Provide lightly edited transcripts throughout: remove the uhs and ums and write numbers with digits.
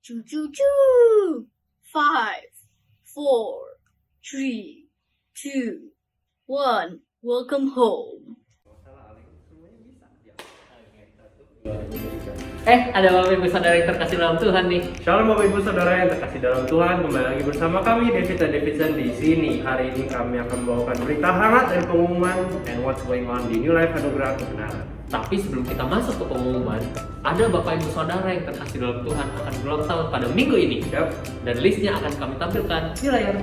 Choo choo choo. 5, 4, 3, 2, 1. Welcome home. Ada Bapak Ibu Saudara yang terkasih dalam Tuhan nih. Shalom Bapak Ibu Saudara yang terkasih dalam Tuhan, kembali lagi bersama kami David dan Davidson di sini. Hari ini kami akan membawakan berita hangat dan pengumuman and what's going on di New Life Anugerah Kebenaran. Tapi sebelum kita masuk ke pengumuman, ada Bapak Ibu Saudara yang terkasih dalam Tuhan akan berulang tahun pada minggu ini. Yap. Dan listnya akan kami tampilkan di layar.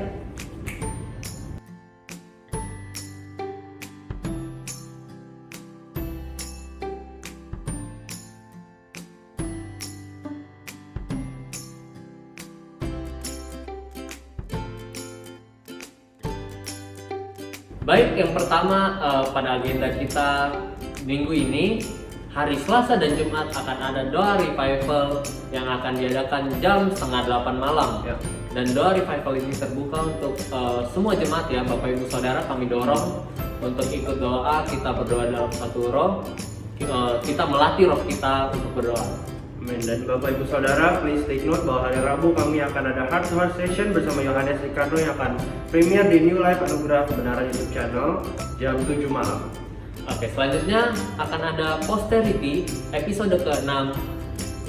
Baik, yang pertama pada agenda kita minggu ini, hari Selasa dan Jumat akan ada doa revival yang akan diadakan jam 7:30 malam. Ya. Dan doa revival ini terbuka untuk semua jemaat ya, Bapak Ibu Saudara, kami dorong untuk ikut doa, kita berdoa dalam satu roh, kita melatih roh kita untuk berdoa. Amin. Dan Bapak Ibu Saudara, please take note bahwa hari Rabu kami akan ada Heart to Heart Session bersama Yohanes Ricardo yang akan premier di New Life Anugerah Kebenaran YouTube channel jam 7 malam. Oke, selanjutnya akan ada Posterity episode ke-6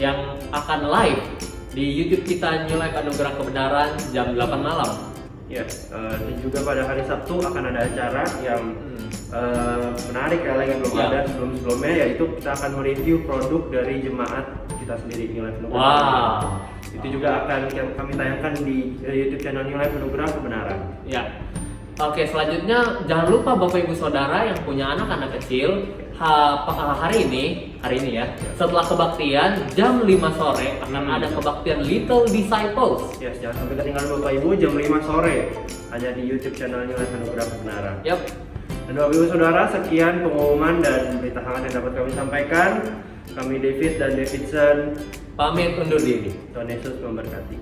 yang akan live di YouTube kita New Life Anugerah Kebenaran jam 8 malam. Yes, dan juga pada hari Sabtu akan ada acara yang menarik ya, yang belum ada sebelumnya, yaitu kita akan mereview produk dari jemaat kita sendiri New Life Anugerah. Wow. Itu juga akan kami tayangkan di YouTube channel New Life Anugerah Kebenaran. Ya. Oke, selanjutnya jangan lupa Bapak Ibu Saudara yang punya anak-anak kecil, hari ini ya, setelah kebaktian jam 5 sore akan ada kebaktian Little Disciples. Yes, jangan sampai ketinggalan Bapak Ibu jam 5 sore hanya di YouTube channel New Life Anugerah Kebenaran. Yap. Dan Bapak Ibu Saudara, sekian pengumuman dan berita hangat yang dapat kami sampaikan. Kami David dan Davidson Pamit undur diri. Tuhan Yesus memberkati.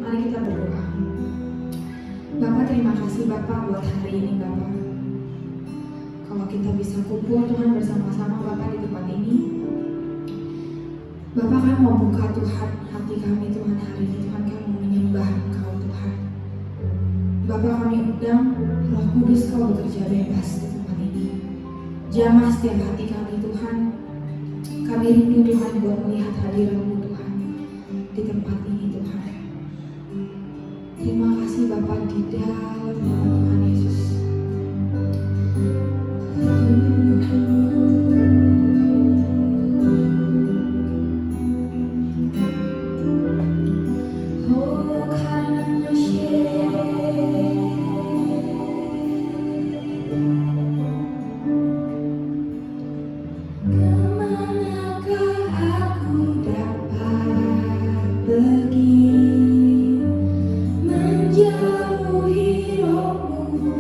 Mari kita berdoa. Bapak, terima kasih Bapak buat hari ini Bapak. Kalau kita bisa kumpul Tuhan bersama-sama Bapak di tempat ini, Bapak kan mau buka Tuhan hati kami Tuhan hari ini. Tuhan kami mau menyembah Engkau Tuhan. Bapak, kami undang Roh Kudus Kau bekerja bebas di tempat ini. Jamah setiap hati kami Tuhan. Kami rindu Tuhan buat melihat hadirat-Mu Tuhan di tempat ini Tuhan. Terima kasih Bapak di dalam nama Tuhan Yesus. Oh, karena kemanakah aku dapat pergi menjauhi rohmu?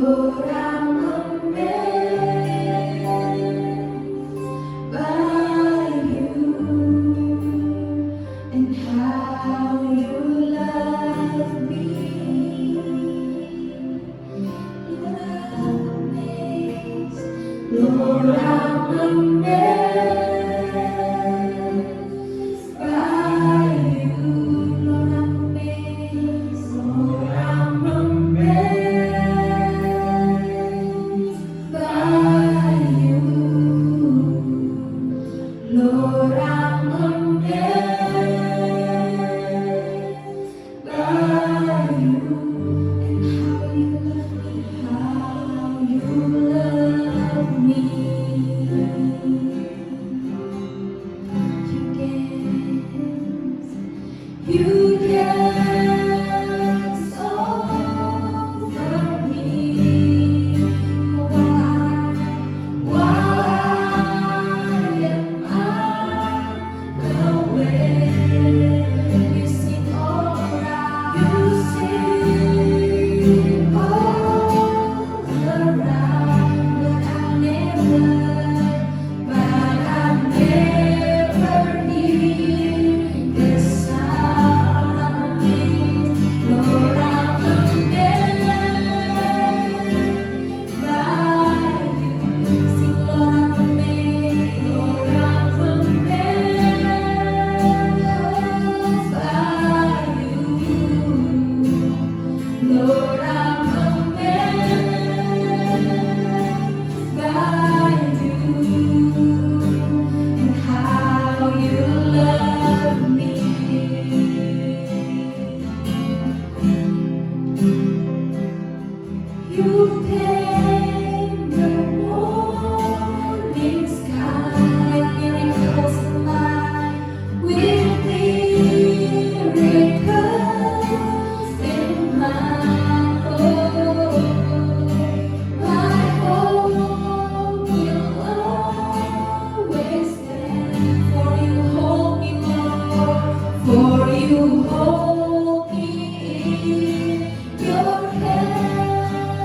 Lord, I'm amazed by you and how you love me. Lord, I'm amazed by you. Lord, I'm amazed. Lord, I'm amazed by you. Lord, I'm amazed by you. And how you love me. You dance over me while I am unaware. You sing around, you sing all around, but I've never hear the sound of me. Lord, I'm amazed by you. Sing, Lord, I'm amazed. Lord, I'm amazed by you. Lord, I'm amazed by you and how you love me. You paint the morning sky with miracles in mind, with miracles in mind. Oh, my hope will always stand, for you hold me, Lord, for you hold me in your hand.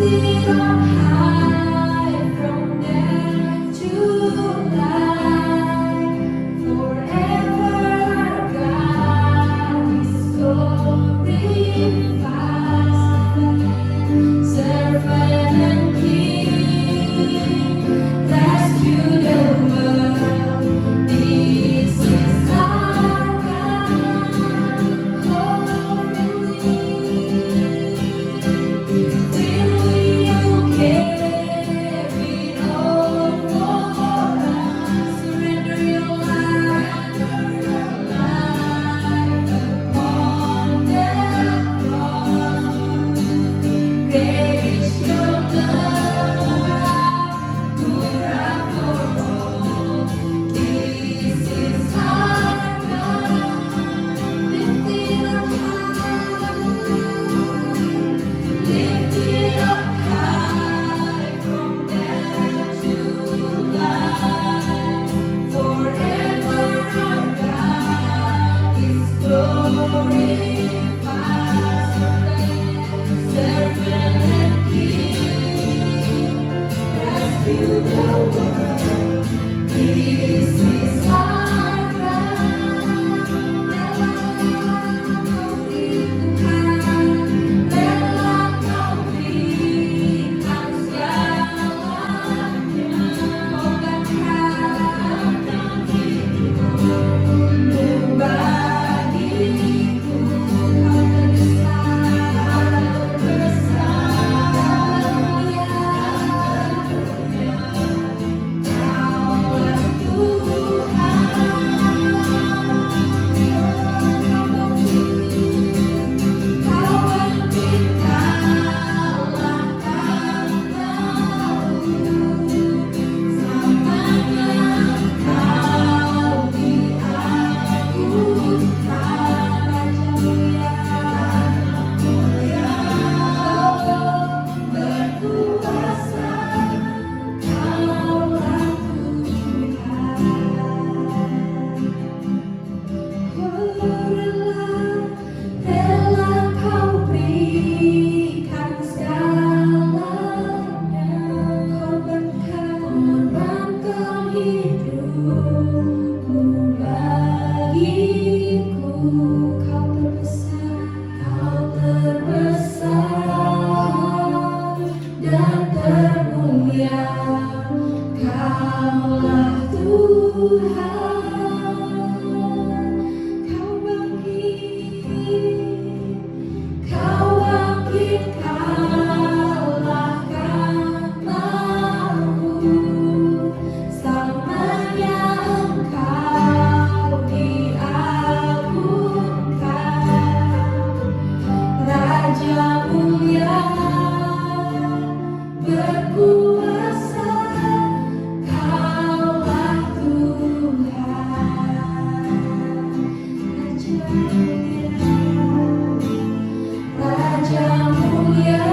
Lifted up high from death to life, forever our God is glorified. Servant and King, rescue the world. This is our God, holy. Will you carry all for us? Surrender your life upon the cross. Great is your love, pour for all. This is our God, lifted up high from death to life. Forever our God is glorified. Servant and King, rescue the world. This is our God. Rela kau berikan segalanya, obatkan hidupmu bagiku. Kau terbesar, Kaulah Tuhan. Kau bangkitkanlah kamu, selamanya Kau diagungkan. Raja mulia, berkuasa, Kaulah Tuhan. Rela kau berikan segalanya, korbankan hidupmu bagiku. Kau terbesar dan termulia, Kaulah Tuhan. Kau bangkitkanlah kamu, selamanya Engkau diagungkan. Raja mulia, berkuasa, Kaulah Tuhan. Raja mulia,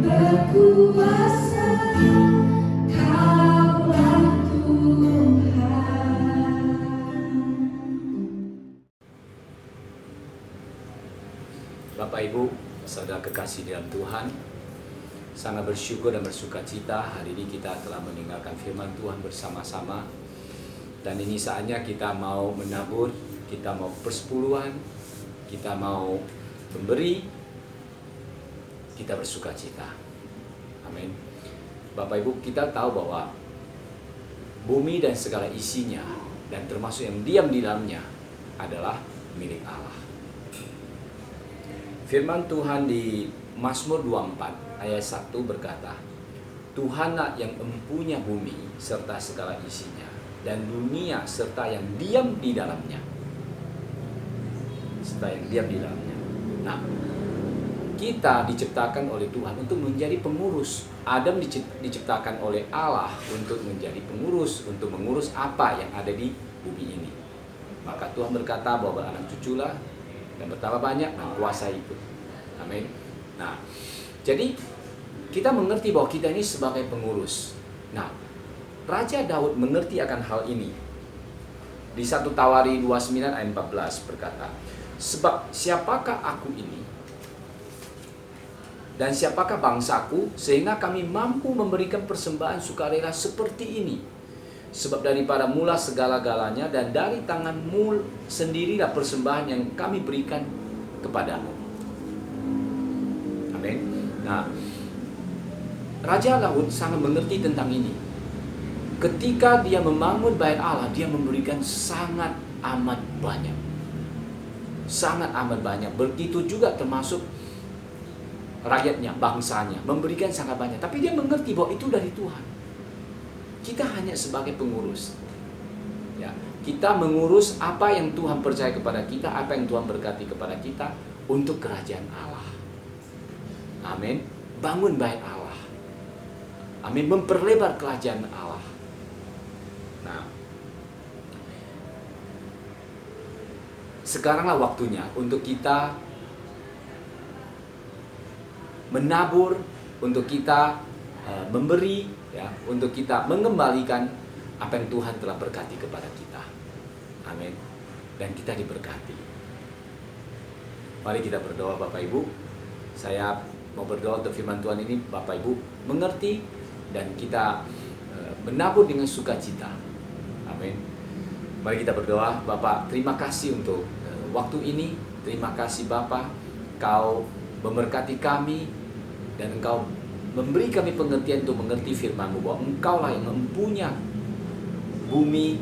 berkuasa, Kaulah Tuhan. Bapak Ibu, saudara kekasih dalam Tuhan, sangat bersyukur dan bersuka cita hari ini kita telah mendengarkan firman Tuhan bersama-sama. Dan ini saatnya kita mau menabur, kita mau persepuluhan, kita mau memberi, kita bersuka cita. Amin. Bapak Ibu, kita tahu bahwa bumi dan segala isinya, dan termasuk yang diam di dalamnya, adalah milik Allah. Firman Tuhan di Mazmur 24 ayat 1 berkata, Tuhanlah yang empunya bumi serta segala isinya, dan dunia serta yang diam di dalamnya. Serta yang diam di dalamnya. Nah, kita diciptakan oleh Tuhan untuk menjadi pengurus. Adam diciptakan oleh Allah untuk menjadi pengurus, untuk mengurus apa yang ada di bumi ini. Maka Tuhan berkata bahwa anak cuculah dan bertambah banyak dan kuasai itu. Amin. Nah, jadi kita mengerti bahwa kita ini sebagai pengurus. Nah, Raja Daud mengerti akan hal ini. Di 1 Tawari 29 ayat 14 berkata, sebab siapakah aku ini Dan siapakah bangsaku sehingga kami mampu memberikan persembahan sukarela seperti ini? Sebab daripada mula segala-galanya dan dari tanganmu sendirilah persembahan yang kami berikan kepadamu. Amin. Nah, Raja Daud sangat mengerti tentang ini. Ketika dia membangun bait Allah, dia memberikan sangat amat banyak. Sangat amat banyak. Begitu juga termasuk rakyatnya, bangsanya, memberikan sangat banyak. Tapi dia mengerti bahwa itu dari Tuhan. Kita hanya sebagai pengurus. Ya, kita mengurus apa yang Tuhan percaya kepada kita, apa yang Tuhan berkati kepada kita untuk kerajaan Allah. Amin. Bangun bait Allah. Amin. Memperlebar kerajaan Allah. Nah, sekaranglah waktunya untuk kita menabur, untuk kita memberi, ya, untuk kita mengembalikan apa yang Tuhan telah berkati kepada kita. Amin. Dan kita diberkati. Mari kita berdoa, Bapak Ibu. Saya mau berdoa untuk firman Tuhan ini, Bapak Ibu mengerti dan kita menabur dengan sukacita. Amin. Mari kita berdoa. Bapak, terima kasih untuk waktu ini. Terima kasih Bapak, Kau memberkati kami dan Engkau memberi kami pengertian untuk mengerti firman-Mu, bahwa Engkau lah yang mempunyai bumi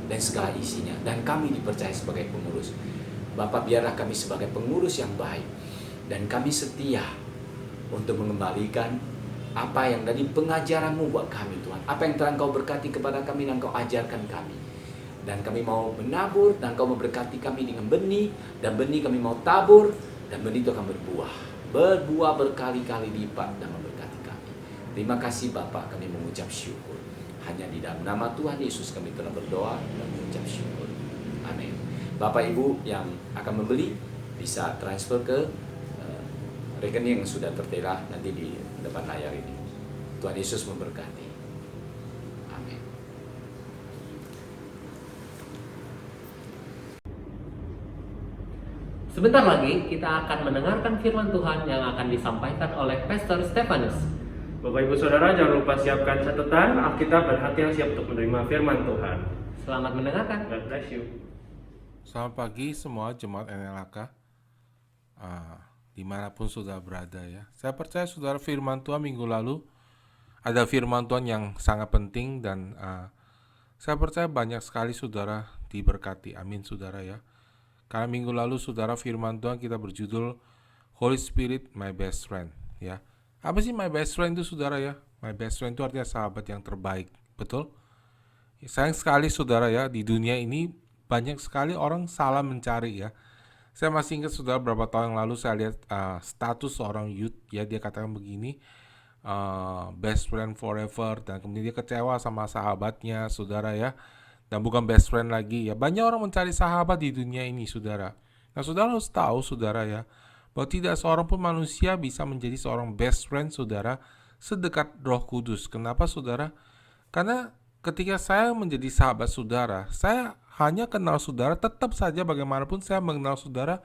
dan segala isinya, dan kami dipercaya sebagai pengurus. Bapak, biarlah kami sebagai pengurus yang baik dan kami setia untuk mengembalikan apa yang dari pengajaran-Mu buat kami, Tuhan. Apa yang telah Engkau berkati kepada kami dan Engkau ajarkan kami. Dan kami mau menabur dan Engkau memberkati kami dengan benih, dan benih kami mau tabur, dan benih itu akan berbuah. Berbuah berkali-kali lipat dan memberkati kami. Terima kasih Bapak, kami mengucap syukur. Hanya di dalam nama Tuhan Yesus kami telah berdoa dan mengucap syukur. Amin. Bapak Ibu yang akan membeli bisa transfer ke rekening yang sudah tertera nanti di depan layar ini. Tuhan Yesus memberkati. Amin. Sebentar lagi kita akan mendengarkan firman Tuhan yang akan disampaikan oleh Pastor Stefanus. Bapak Ibu Saudara, jangan lupa siapkan catatan Alkitab dan hati yang siap untuk menerima firman Tuhan. Selamat mendengarkan. God bless you. Selamat pagi semua jemaat NLAK, dimanapun saudara berada ya. Saya percaya saudara firman Tuhan minggu lalu ada firman Tuhan yang sangat penting dan saya percaya banyak sekali saudara diberkati. Amin saudara ya. Karena minggu lalu saudara firman Tuhan kita berjudul Holy Spirit My Best Friend ya. Apa sih my best friend itu saudara ya? My best friend itu artinya sahabat yang terbaik, betul? Sayang sekali saudara ya, di dunia ini banyak sekali orang salah mencari ya. Saya masih ingat saudara beberapa tahun yang lalu saya lihat status seorang youth ya, dia katakan begini, best friend forever, dan kemudian dia kecewa sama sahabatnya saudara ya, dan bukan best friend lagi ya. Banyak orang mencari sahabat di dunia ini saudara. Nah saudara harus tahu saudara ya, bahwa tidak seorang pun manusia bisa menjadi seorang best friend saudara sedekat Roh Kudus. Kenapa saudara? Karena ketika saya menjadi sahabat saudara, saya hanya kenal saudara, tetap saja bagaimanapun saya mengenal saudara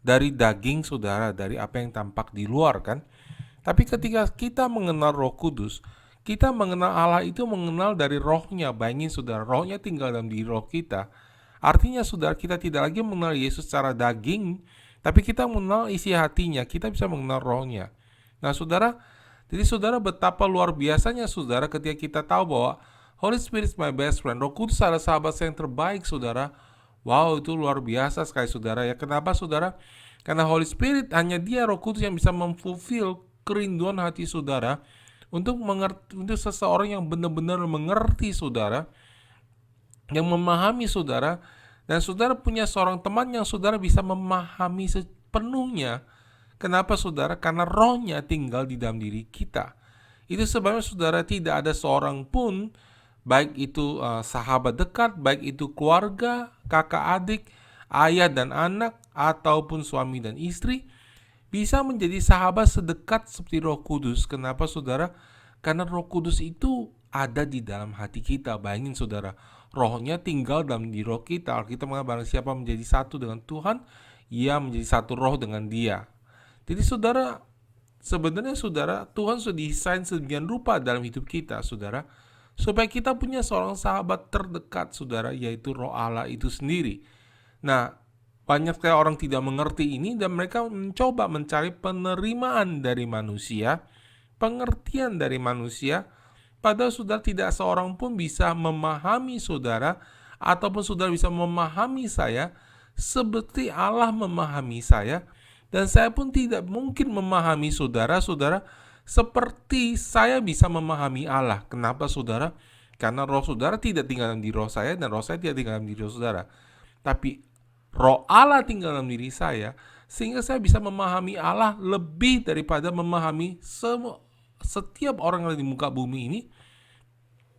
dari daging saudara, dari apa yang tampak di luar kan. Tapi ketika kita mengenal Roh Kudus, kita mengenal Allah itu mengenal dari rohnya. Bayangin saudara, rohnya tinggal dalam diri roh kita. Artinya saudara, kita tidak lagi mengenal Yesus secara daging, tapi kita mengenal isi hatinya, kita bisa mengenal rohnya. Nah saudara, jadi saudara betapa luar biasanya saudara ketika kita tahu bahwa Holy Spirit is my best friend. Roh Kudus adalah sahabat saya yang terbaik saudara. Wow, itu luar biasa sekali saudara ya. Kenapa saudara? Karena Holy Spirit hanya dia Roh Kudus yang bisa memfulfill kerinduan hati saudara untuk mengerti, untuk seseorang yang benar-benar mengerti saudara, yang memahami saudara. Dan saudara punya seorang teman yang saudara bisa memahami sepenuhnya. Kenapa saudara? Karena rohnya tinggal di dalam diri kita. Itu sebabnya saudara tidak ada seorang pun, baik itu sahabat dekat, baik itu keluarga, kakak adik, ayah dan anak, ataupun suami dan istri, bisa menjadi sahabat sedekat seperti Roh Kudus. Kenapa saudara? Karena Roh Kudus itu ada di dalam hati kita. Bayangin saudara, rohnya tinggal dalam diri roh kita. Kita mengatakan barang siapa menjadi satu dengan Tuhan, ia menjadi satu roh dengan dia. Jadi saudara, sebenarnya saudara, Tuhan sudah desain sedemikian rupa dalam hidup kita, saudara, supaya kita punya seorang sahabat terdekat, saudara, yaitu Roh Allah itu sendiri. Nah, banyak sekali orang tidak mengerti ini dan mereka mencoba mencari penerimaan dari manusia, pengertian dari manusia, padahal saudara tidak seorang pun bisa memahami saudara, ataupun saudara bisa memahami saya seperti Allah memahami saya, dan saya pun tidak mungkin memahami saudara-saudara seperti saya bisa memahami Allah. Kenapa saudara? Karena roh saudara tidak tinggal dalam diri roh saya, dan roh saya tidak tinggal dalam diri roh saudara. Tapi Roh Allah tinggal dalam diri saya, sehingga saya bisa memahami Allah lebih daripada memahami setiap orang yang ada di muka bumi ini.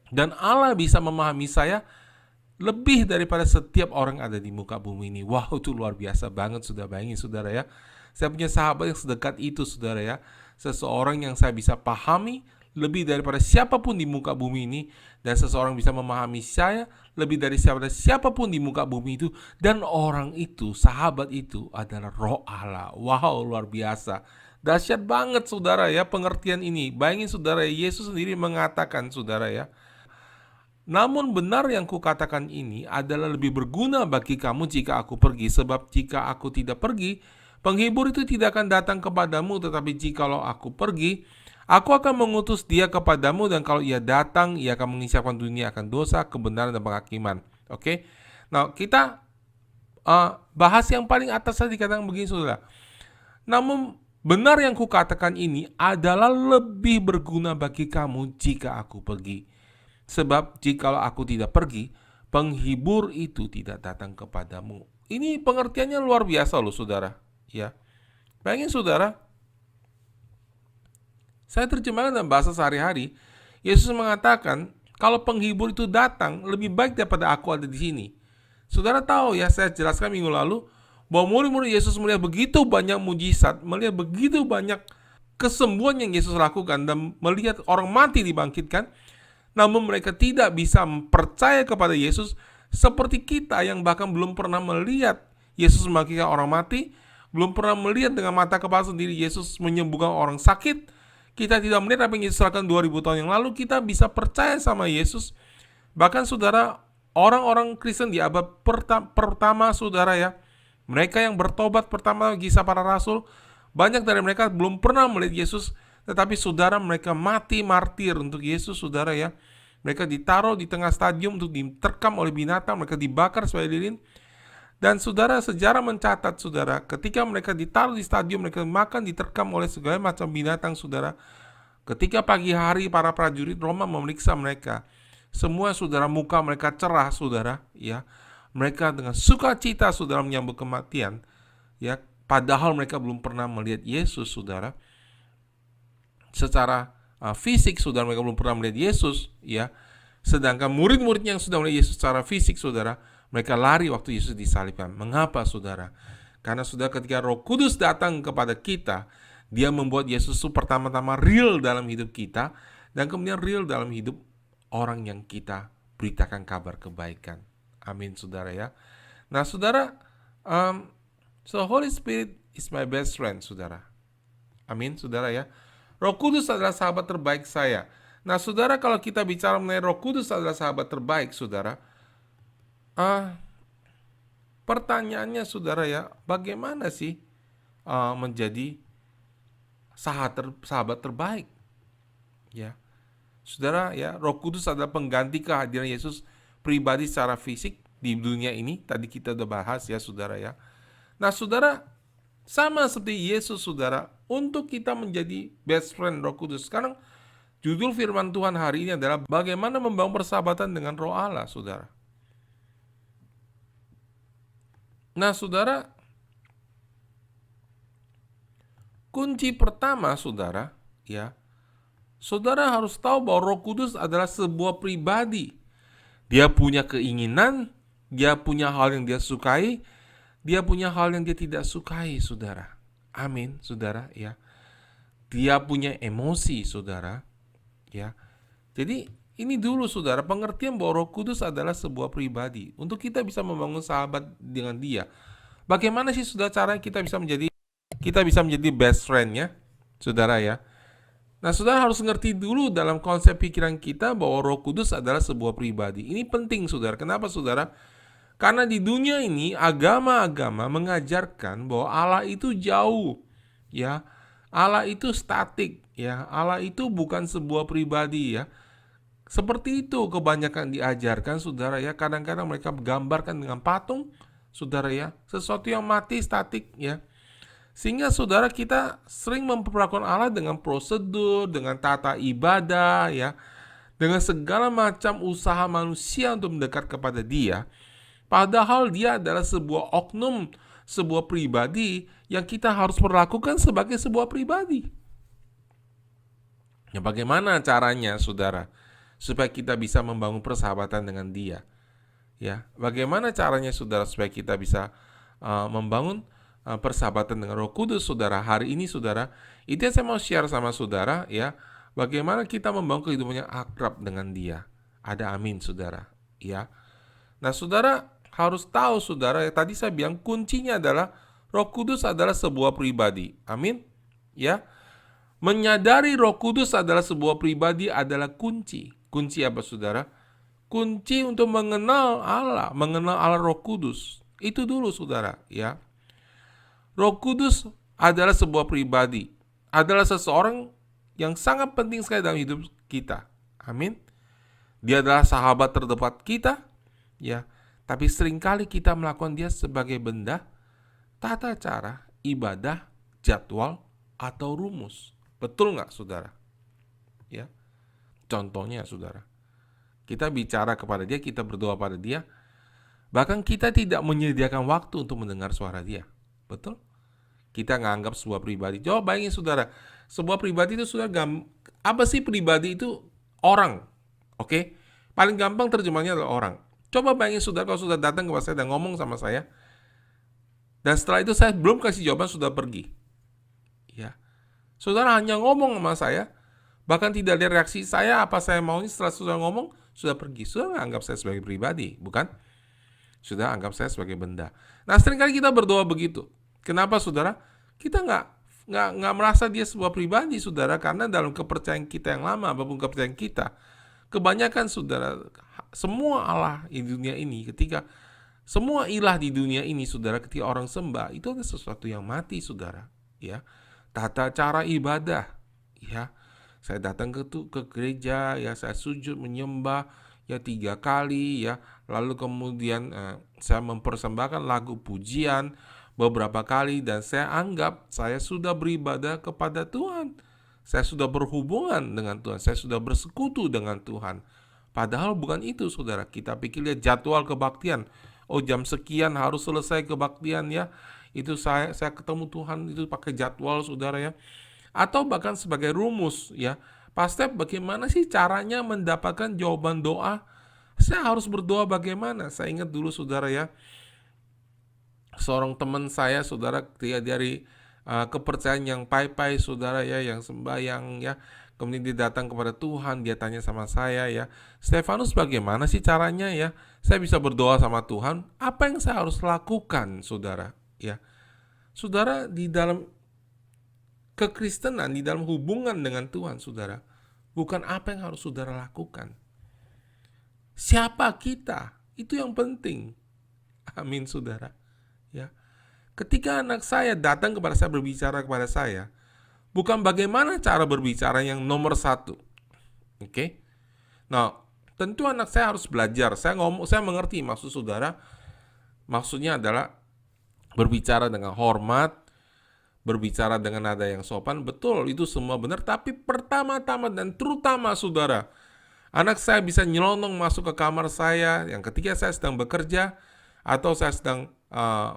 Dan Allah bisa memahami saya lebih daripada setiap orang ada di muka bumi ini. Wow, itu luar biasa banget, sudah bayangin saudara ya. Saya punya sahabat yang sedekat itu saudara ya. Seseorang yang saya bisa pahami lebih daripada siapapun di muka bumi ini. Dan seseorang bisa memahami saya lebih dari siapapun di muka bumi itu. Dan orang itu, sahabat itu adalah Roh Allah. Wow, luar biasa. Dahsyat banget saudara ya pengertian ini. Bayangin saudara, Yesus sendiri mengatakan saudara ya, namun benar yang kukatakan ini adalah lebih berguna bagi kamu jika aku pergi. Sebab jika aku tidak pergi, penghibur itu tidak akan datang kepadamu. Tetapi jikalau aku pergi, aku akan mengutus dia kepadamu. Dan kalau ia datang, ia akan mengisahkan dunia akan dosa, kebenaran, dan penghakiman. Oke? Nah, kita bahas yang paling atas tadi, dikatakan begini saudara. Namun benar yang kukatakan ini adalah lebih berguna bagi kamu jika aku pergi. Sebab jikalau aku tidak pergi, penghibur itu tidak datang kepadamu. Ini pengertiannya luar biasa loh saudara. Ya, bayangin saudara, saya terjemahkan dalam bahasa sehari-hari. Yesus mengatakan, kalau penghibur itu datang, lebih baik daripada aku ada di sini. Saudara tahu ya, saya jelaskan minggu lalu, bahwa murid-murid Yesus melihat begitu banyak mujizat, melihat begitu banyak kesembuhan yang Yesus lakukan, dan melihat orang mati dibangkitkan, namun mereka tidak bisa percaya kepada Yesus seperti kita yang bahkan belum pernah melihat Yesus membangkitkan orang mati, belum pernah melihat dengan mata kepala sendiri Yesus menyembuhkan orang sakit. Kita tidak melihat apa yang Yesus lakukan 2000 tahun yang lalu. Kita bisa percaya sama Yesus. Bahkan saudara, orang-orang Kristen di abad pertama saudara ya, mereka yang bertobat pertama kisah para rasul, banyak dari mereka belum pernah melihat Yesus. Tetapi saudara, mereka mati martir untuk Yesus saudara ya. Mereka ditaruh di tengah stadium untuk diterkam oleh binatang, mereka dibakar sebagai lilin. Dan saudara, sejarah mencatat saudara, ketika mereka ditaruh di stadium, mereka makan diterkam oleh segala macam binatang saudara. Ketika pagi hari para prajurit Roma memeriksa mereka, semua saudara muka mereka cerah saudara ya. Mereka dengan sukacita saudara menyambut kematian ya, padahal mereka belum pernah melihat Yesus saudara. Secara fisik saudara, mereka belum pernah melihat Yesus ya. Sedangkan murid-muridnya yang sudah melihat Yesus secara fisik saudara, mereka lari waktu Yesus disalibkan. Mengapa saudara? Karena saudara, ketika Roh Kudus datang kepada kita, dia membuat Yesus itu pertama-tama real dalam hidup kita, dan kemudian real dalam hidup orang yang kita beritakan kabar kebaikan. Amin saudara ya. Nah saudara, so Holy Spirit is my best friend saudara. Amin saudara ya. Roh Kudus adalah sahabat terbaik saya. Nah saudara, kalau kita bicara mengenai Roh Kudus adalah sahabat terbaik saudara, pertanyaannya saudara ya, bagaimana sih menjadi sahabat terbaik? Ya, saudara ya, Roh Kudus adalah pengganti kehadiran Yesus pribadi secara fisik di dunia ini. Tadi kita udah bahas ya saudara ya. Nah saudara, sama seperti Yesus saudara, untuk kita menjadi best friend Roh Kudus. Sekarang judul firman Tuhan hari ini adalah bagaimana membangun persahabatan dengan Roh Allah saudara. Nah saudara, kunci pertama saudara ya, saudara harus tahu bahwa Roh Kudus adalah sebuah pribadi. Dia punya keinginan, dia punya hal yang dia sukai, dia punya hal yang dia tidak sukai saudara. Amin saudara ya. Dia punya emosi saudara ya. Jadi ini dulu saudara, pengertian bahwa Roh Kudus adalah sebuah pribadi. Untuk kita bisa membangun sahabat dengan dia, bagaimana sih saudara caranya kita bisa menjadi best friend-nya? saudara ya. Nah, saudara harus ngerti dulu dalam konsep pikiran kita bahwa Roh Kudus adalah sebuah pribadi. Ini penting, saudara. Kenapa, saudara? Karena di dunia ini agama-agama mengajarkan bahwa Allah itu jauh, ya. Allah itu statik, ya. Allah itu bukan sebuah pribadi, ya. Seperti itu kebanyakan diajarkan, saudara ya. Kadang-kadang mereka gambarkan dengan patung, saudara ya. Sesuatu yang mati, statik, ya. Sehingga saudara kita sering memperlakukan Allah dengan prosedur, dengan tata ibadah, ya, dengan segala macam usaha manusia untuk mendekat kepada Dia. Padahal Dia adalah sebuah oknum, sebuah pribadi yang kita harus perlakukan sebagai sebuah pribadi. Ya, bagaimana caranya, saudara, supaya kita bisa membangun persahabatan dengan Dia? Ya, bagaimana caranya, saudara, supaya kita bisa membangun persahabatan dengan Roh Kudus, saudara? Hari ini, saudara, itu yang saya mau share sama saudara, ya. Bagaimana kita membangun kehidupan yang akrab dengan Dia. Ada amin, saudara, ya. Nah, saudara harus tahu, saudara, tadi saya bilang kuncinya adalah Roh Kudus adalah sebuah pribadi. Amin, ya. Menyadari Roh Kudus adalah sebuah pribadi adalah kunci. Kunci apa, saudara? Kunci untuk mengenal Allah Roh Kudus. Itu dulu, saudara, ya. Roh Kudus adalah sebuah pribadi, adalah seseorang yang sangat penting sekali dalam hidup kita. Amin. Dia adalah sahabat terdekat kita, ya. Tapi seringkali kita melakukan dia sebagai benda, tata cara, ibadah, jadwal, atau rumus. Betul nggak, saudara? Ya. Contohnya, saudara, kita bicara kepada dia, kita berdoa pada dia, bahkan kita tidak menyediakan waktu untuk mendengar suara dia. Betul? Kita nganggap sebuah pribadi. Coba bayangin, saudara, sebuah pribadi itu, saudara, apa sih pribadi itu? Orang. Oke? Paling gampang terjemahnya adalah orang. Coba bayangin, saudara, kalau sudah datang kepada saya dan ngomong sama saya, dan setelah itu saya belum kasih jawaban, sudah pergi. Ya. Saudara hanya ngomong sama saya, bahkan tidak ada reaksi saya, apa saya maunya, setelah saudara ngomong, sudah pergi. Saudara anggap saya sebagai pribadi, bukan? Sudah anggap saya sebagai benda. Nah, seringkali kita berdoa begitu. Kenapa, saudara? Kita nggak merasa dia sebuah pribadi, saudara, karena dalam kepercayaan kita yang lama, apapun kepercayaan kita, kebanyakan, saudara, semua Allah di dunia ini, ketika semua ilah di dunia ini, saudara, ketika orang sembah, itu ada sesuatu yang mati, saudara. Ya, tata cara ibadah, ya. Saya datang ke gereja, ya, saya sujud menyembah, ya, 3 kali, ya. Lalu kemudian saya mempersembahkan lagu pujian beberapa kali, dan saya anggap saya sudah beribadah kepada Tuhan. Saya sudah berhubungan dengan Tuhan, saya sudah bersekutu dengan Tuhan. Padahal bukan itu, saudara. Kita pikir lihat jadwal kebaktian. Oh, jam sekian harus selesai kebaktian, ya. Itu saya ketemu Tuhan, itu pakai jadwal, saudara, ya. Atau bahkan sebagai rumus, ya. Pastor, bagaimana sih caranya mendapatkan jawaban doa? Saya harus berdoa bagaimana? Saya ingat dulu, saudara, ya, seorang teman saya, saudara, dia dari kepercayaan yang pai-pai, saudara, ya, yang sembahyang, ya. Kemudian dia datang kepada Tuhan, dia tanya sama saya, ya, Stefanus, bagaimana sih caranya, ya, saya bisa berdoa sama Tuhan? Apa yang saya harus lakukan, saudara, ya? Saudara, di dalam kekristenan, di dalam hubungan dengan Tuhan, saudara, bukan apa yang harus saudara lakukan. Siapa kita? Itu yang penting. Amin, saudara. Ya. Ketika anak saya datang kepada saya, berbicara kepada saya, bukan bagaimana cara berbicara yang nomor 1. Oke? Nah, tentu anak saya harus belajar. Saya mengerti maksud saudara. Maksudnya adalah berbicara dengan hormat, berbicara dengan nada yang sopan. Betul, itu semua benar. Tapi pertama-tama dan terutama, saudara, anak saya bisa nyelonong masuk ke kamar saya yang ketika saya sedang bekerja atau saya sedang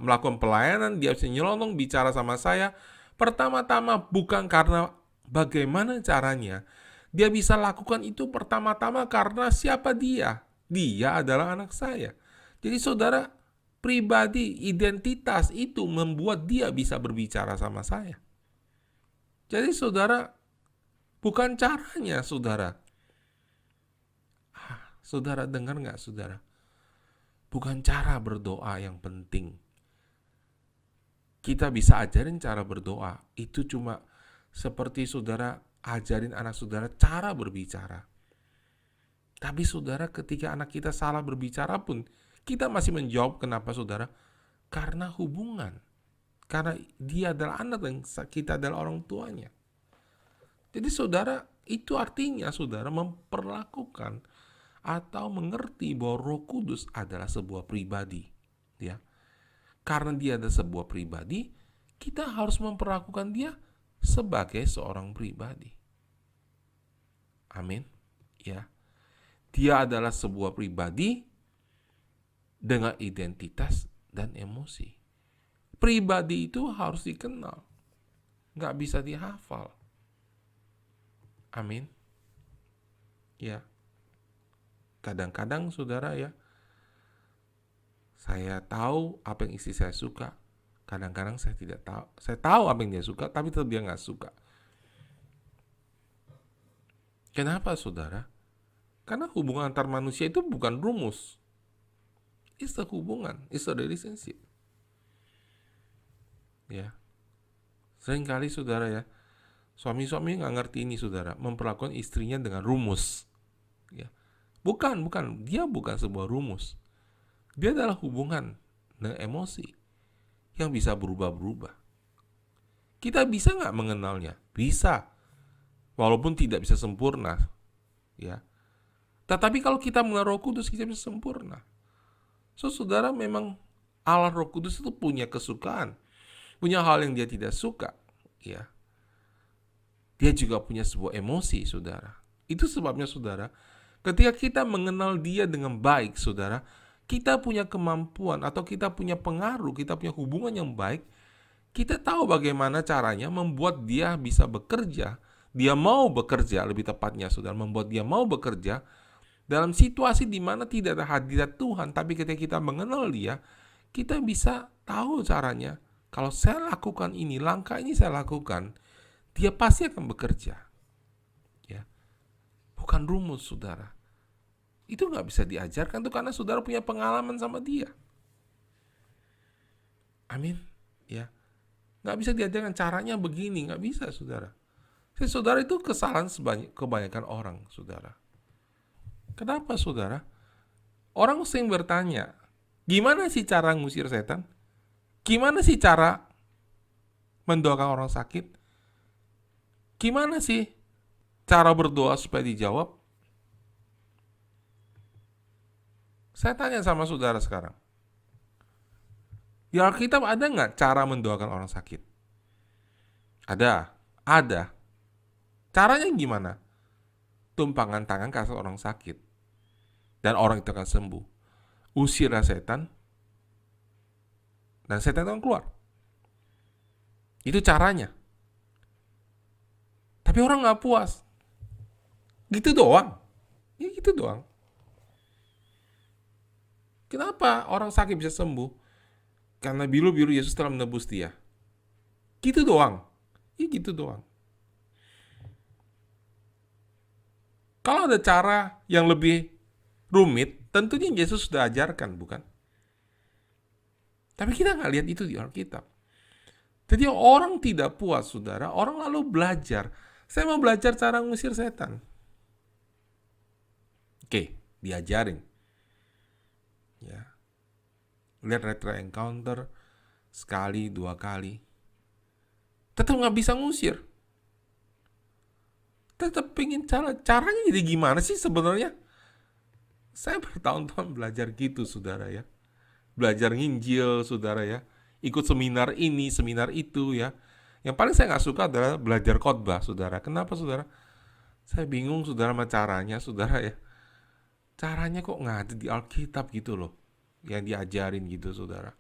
melakukan pelayanan, dia bisa nyelonong bicara sama saya. Pertama-tama bukan karena bagaimana caranya. Dia bisa lakukan itu pertama-tama karena siapa dia? Dia adalah anak saya. Jadi, saudara, pribadi, identitas itu membuat dia bisa berbicara sama saya. Jadi, saudara, bukan caranya, saudara. Saudara dengar nggak, saudara? Bukan cara berdoa yang penting. Kita bisa ajarin cara berdoa. Itu cuma seperti saudara ajarin anak saudara cara berbicara. Tapi saudara, ketika anak kita salah berbicara pun, kita masih menjawab. Kenapa saudara? Karena hubungan. Karena dia adalah anak dan kita adalah orang tuanya. Jadi saudara, itu artinya saudara memperlakukan atau mengerti bahwa Roh Kudus adalah sebuah pribadi. Ya. Karena dia adalah sebuah pribadi, kita harus memperlakukan dia sebagai seorang pribadi. Amin. Ya. Dia adalah sebuah pribadi dengan identitas dan emosi. Pribadi itu harus dikenal, nggak bisa dihafal. Amin. Ya. Kadang-kadang saudara ya, saya tahu apa yang istri saya suka. Kadang-kadang saya tidak tahu. Saya tahu apa yang dia suka, tapi tetap dia nggak suka. Kenapa saudara? Karena hubungan antar manusia itu bukan rumus. It's a hubungan, it's a relationship. Ya. Seringkali saudara ya, suami-suami nggak ngerti ini saudara, memperlakukan istrinya dengan rumus. Ya. Bukan, dia bukan sebuah rumus. Dia adalah hubungan dengan emosi yang bisa berubah-berubah. Kita bisa nggak mengenalnya? Bisa. Walaupun tidak bisa sempurna. Ya. Tetapi kalau kita mengenal Roh Kudus, kita bisa sempurna. So, saudara, memang Allah Roh Kudus itu punya kesukaan. Punya hal yang dia tidak suka. Ya. Dia juga punya sebuah emosi, saudara. Itu sebabnya, saudara, ketika kita mengenal dia dengan baik, saudara, kita punya kemampuan atau kita punya pengaruh, kita punya hubungan yang baik, kita tahu bagaimana caranya membuat dia bisa bekerja. Dia mau bekerja, lebih tepatnya, saudara, membuat dia mau bekerja dalam situasi di mana tidak ada hadirat Tuhan, tapi ketika kita mengenal dia, kita bisa tahu caranya. Kalau saya lakukan ini, langkah ini saya lakukan, dia pasti akan bekerja. Ya. Bukan rumus, saudara. Itu nggak bisa diajarkan tuh karena saudara punya pengalaman sama dia. Amin. Ya. Nggak bisa diajarkan caranya begini, nggak bisa, saudara. Saudara, itu kesalahan kebanyakan orang, saudara. Kenapa, saudara? Orang sering bertanya, gimana sih cara ngusir setan? Gimana sih cara mendoakan orang sakit? Gimana sih cara berdoa supaya dijawab? Saya tanya sama saudara sekarang. Di Alkitab ada nggak cara mendoakan orang sakit? Ada. Caranya gimana? Tumpangan tangan ke atas orang sakit. Dan orang itu akan sembuh. Usirlah setan. Dan setan akan keluar. Itu caranya. Tapi orang nggak puas. Gitu doang. Ya gitu doang. Kenapa orang sakit bisa sembuh? Karena biru-biru Yesus telah menebus dia. Gitu doang. Ya gitu doang. Kalau ada cara yang lebih rumit, tentunya Yesus sudah ajarkan, bukan? Tapi kita nggak lihat itu di Alkitab. Jadi orang tidak puas, saudara. Orang lalu belajar. Saya mau belajar cara ngusir setan. Oke, diajarin. Ya. Lihat retro encounter sekali, 2 kali. Tetap nggak bisa ngusir. Tetap pengen caranya jadi gimana sih sebenarnya? Saya bertahun-tahun belajar gitu, saudara ya. Belajar nginjil, saudara ya. Ikut seminar ini, seminar itu ya. Yang paling saya nggak suka adalah belajar khotbah, saudara. Kenapa, saudara? Saya bingung, saudara, sama caranya, saudara ya. Caranya kok nggak ada di Alkitab gitu loh. Yang diajarin gitu, saudara.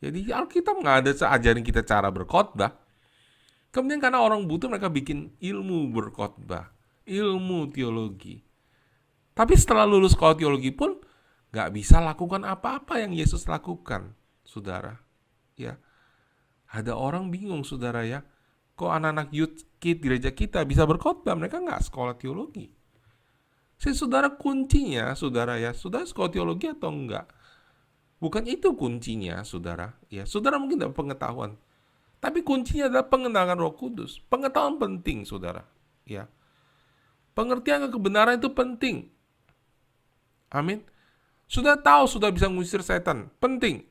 Jadi Alkitab nggak ada ajarin kita cara berkhotbah. Kemudian karena orang butuh, mereka bikin ilmu berkhotbah. Ilmu teologi. Tapi setelah lulus sekolah teologi pun gak bisa lakukan apa-apa yang Yesus lakukan, saudara. Ya, ada orang bingung, saudara ya. Kok anak-anak youth kid gereja kita bisa berkhotbah? Mereka gak sekolah teologi. Saudara, kuncinya, saudara ya, saudara sekolah teologi atau enggak? Bukan itu kuncinya, saudara. Ya, saudara mungkin dapat pengetahuan. Tapi kuncinya adalah pengenalan Roh Kudus. Pengetahuan penting, saudara. Ya, pengertian kebenaran itu penting. Amin. Sudah tahu, sudah bisa mengusir setan. Penting.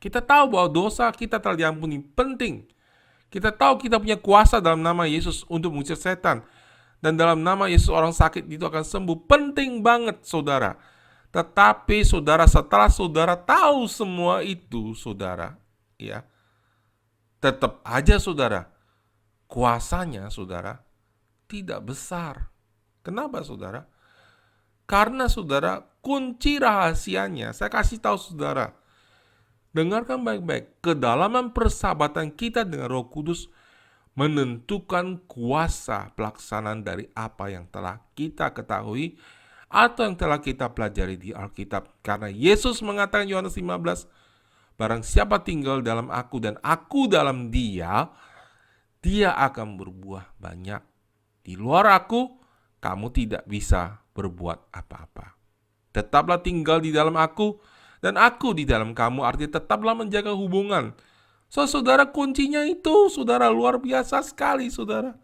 Kita tahu bahwa dosa kita telah diampuni. Penting. Kita tahu kita punya kuasa dalam nama Yesus untuk mengusir setan. Dan dalam nama Yesus orang sakit itu akan sembuh. Penting banget, saudara. Tetapi saudara, setelah saudara tahu semua itu, saudara, ya, tetap aja saudara, kuasanya saudara tidak besar. Kenapa saudara? Karena saudara, kunci rahasianya, saya kasih tahu saudara, dengarkan baik-baik, kedalaman persahabatan kita dengan Roh Kudus menentukan kuasa pelaksanaan dari apa yang telah kita ketahui atau yang telah kita pelajari di Alkitab. Karena Yesus mengatakan Yohanes 15, barang siapa tinggal dalam aku dan aku dalam dia, dia akan berbuah banyak. Di luar aku, kamu tidak bisa berbuat apa-apa. Tetaplah tinggal di dalam aku dan aku di dalam kamu, artinya tetaplah menjaga hubungan. So, saudara, kuncinya itu, saudara, luar biasa sekali, saudara.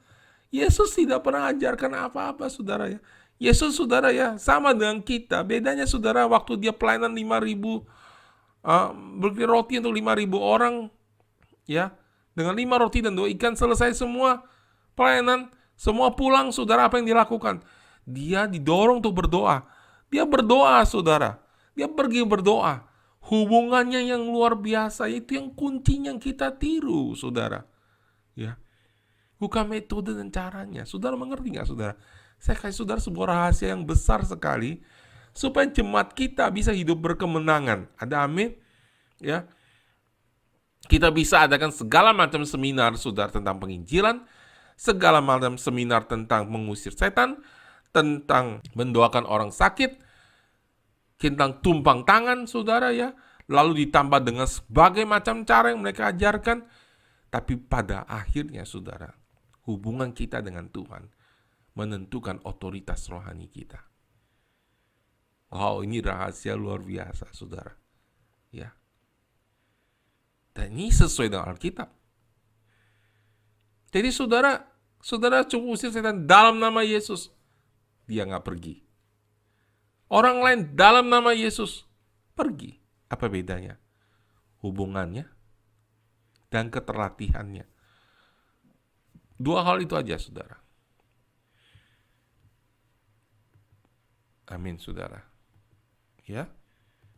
Yesus tidak pernah ajarkan apa-apa, saudara, ya. Yesus, saudara, ya, sama dengan kita. Bedanya, saudara, waktu dia pelayanan 5.000 beri roti untuk 5.000 orang, ya, dengan 5 roti dan 2 ikan selesai semua pelayanan, semua pulang, saudara, apa yang dilakukan? Dia didorong untuk berdoa. Dia berdoa, saudara. Dia pergi berdoa. Hubungannya yang luar biasa, itu yang kuncinya yang kita tiru, saudara. Ya, bukan metode dan caranya. Saudara mengerti nggak, saudara? Saya kasih saudara sebuah rahasia yang besar sekali supaya jemaat kita bisa hidup berkemenangan. Ada amin? Ya. Kita bisa adakan segala macam seminar, saudara, tentang penginjilan, segala macam seminar tentang mengusir setan, tentang mendoakan orang sakit, tentang tumpang tangan, saudara, ya. Lalu ditambah dengan sebagai macam cara yang mereka ajarkan. Tapi pada akhirnya, saudara, hubungan kita dengan Tuhan menentukan otoritas rohani kita. Wow, ini rahasia luar biasa, saudara. Ya. Dan ini sesuai dengan Alkitab. Jadi saudara cukup usir setan dalam nama Yesus, dia nggak pergi. Orang lain dalam nama Yesus pergi. Apa bedanya? Hubungannya dan keterlatihannya. 2 hal itu aja, saudara. Amin, saudara. Ya.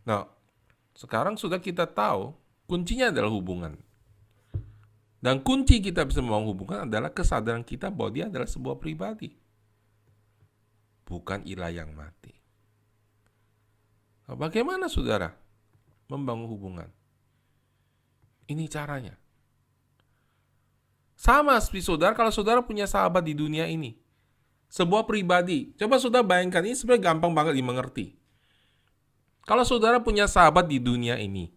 Nah, sekarang sudah kita tahu kuncinya adalah hubungan. Dan kunci kita bisa membangun hubungan adalah kesadaran kita bahwa dia adalah sebuah pribadi. Bukan ilah yang mati. Nah, bagaimana, saudara, membangun hubungan? Ini caranya. Sama seperti saudara, kalau saudara punya sahabat di dunia ini, sebuah pribadi. Coba saudara bayangkan, ini sebenarnya gampang banget dimengerti. Kalau saudara punya sahabat di dunia ini,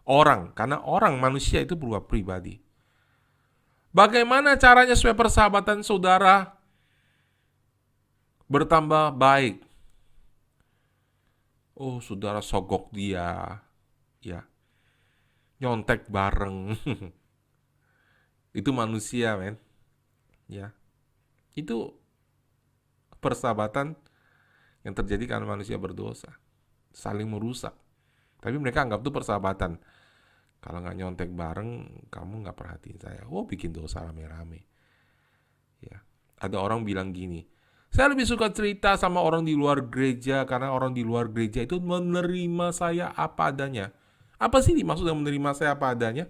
orang, karena orang manusia itu berubah pribadi. Bagaimana caranya supaya persahabatan saudara bertambah baik? Oh, saudara sogok dia, ya, nyontek bareng. Itu manusia, men. Ya, itu persahabatan yang terjadi karena manusia berdosa, saling merusak. Tapi mereka anggap itu persahabatan. Kalau nggak nyontek bareng, kamu nggak perhatiin saya. Oh, bikin dosa rame-rame. Ya, ada orang bilang gini, saya lebih suka cerita sama orang di luar gereja karena orang di luar gereja itu menerima saya apa adanya. Apa sih dimaksud dengan menerima saya apa adanya?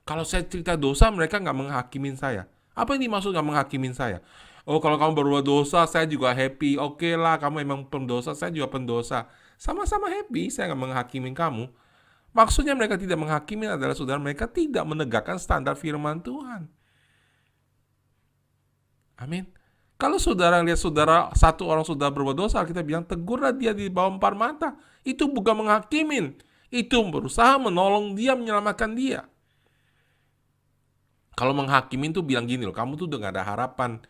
Kalau saya cerita dosa, mereka nggak menghakimin saya. Apa yang dimaksud nggak menghakimin saya? Oh, kalau kamu berbuat dosa, saya juga happy. Oke lah, kamu emang pendosa, saya juga pendosa. Sama-sama happy, saya nggak menghakimin kamu. Maksudnya mereka tidak menghakimi adalah, saudara, mereka tidak menegakkan standar firman Tuhan. Amin. Kalau saudara lihat satu orang sudah berbuat dosa, kita bilang tegurlah dia di bawah 4 mata. Itu bukan menghakimin. Itu berusaha menolong dia, menyelamatkan dia. Kalau menghakimin tuh bilang gini loh, kamu tuh udah gak ada harapan.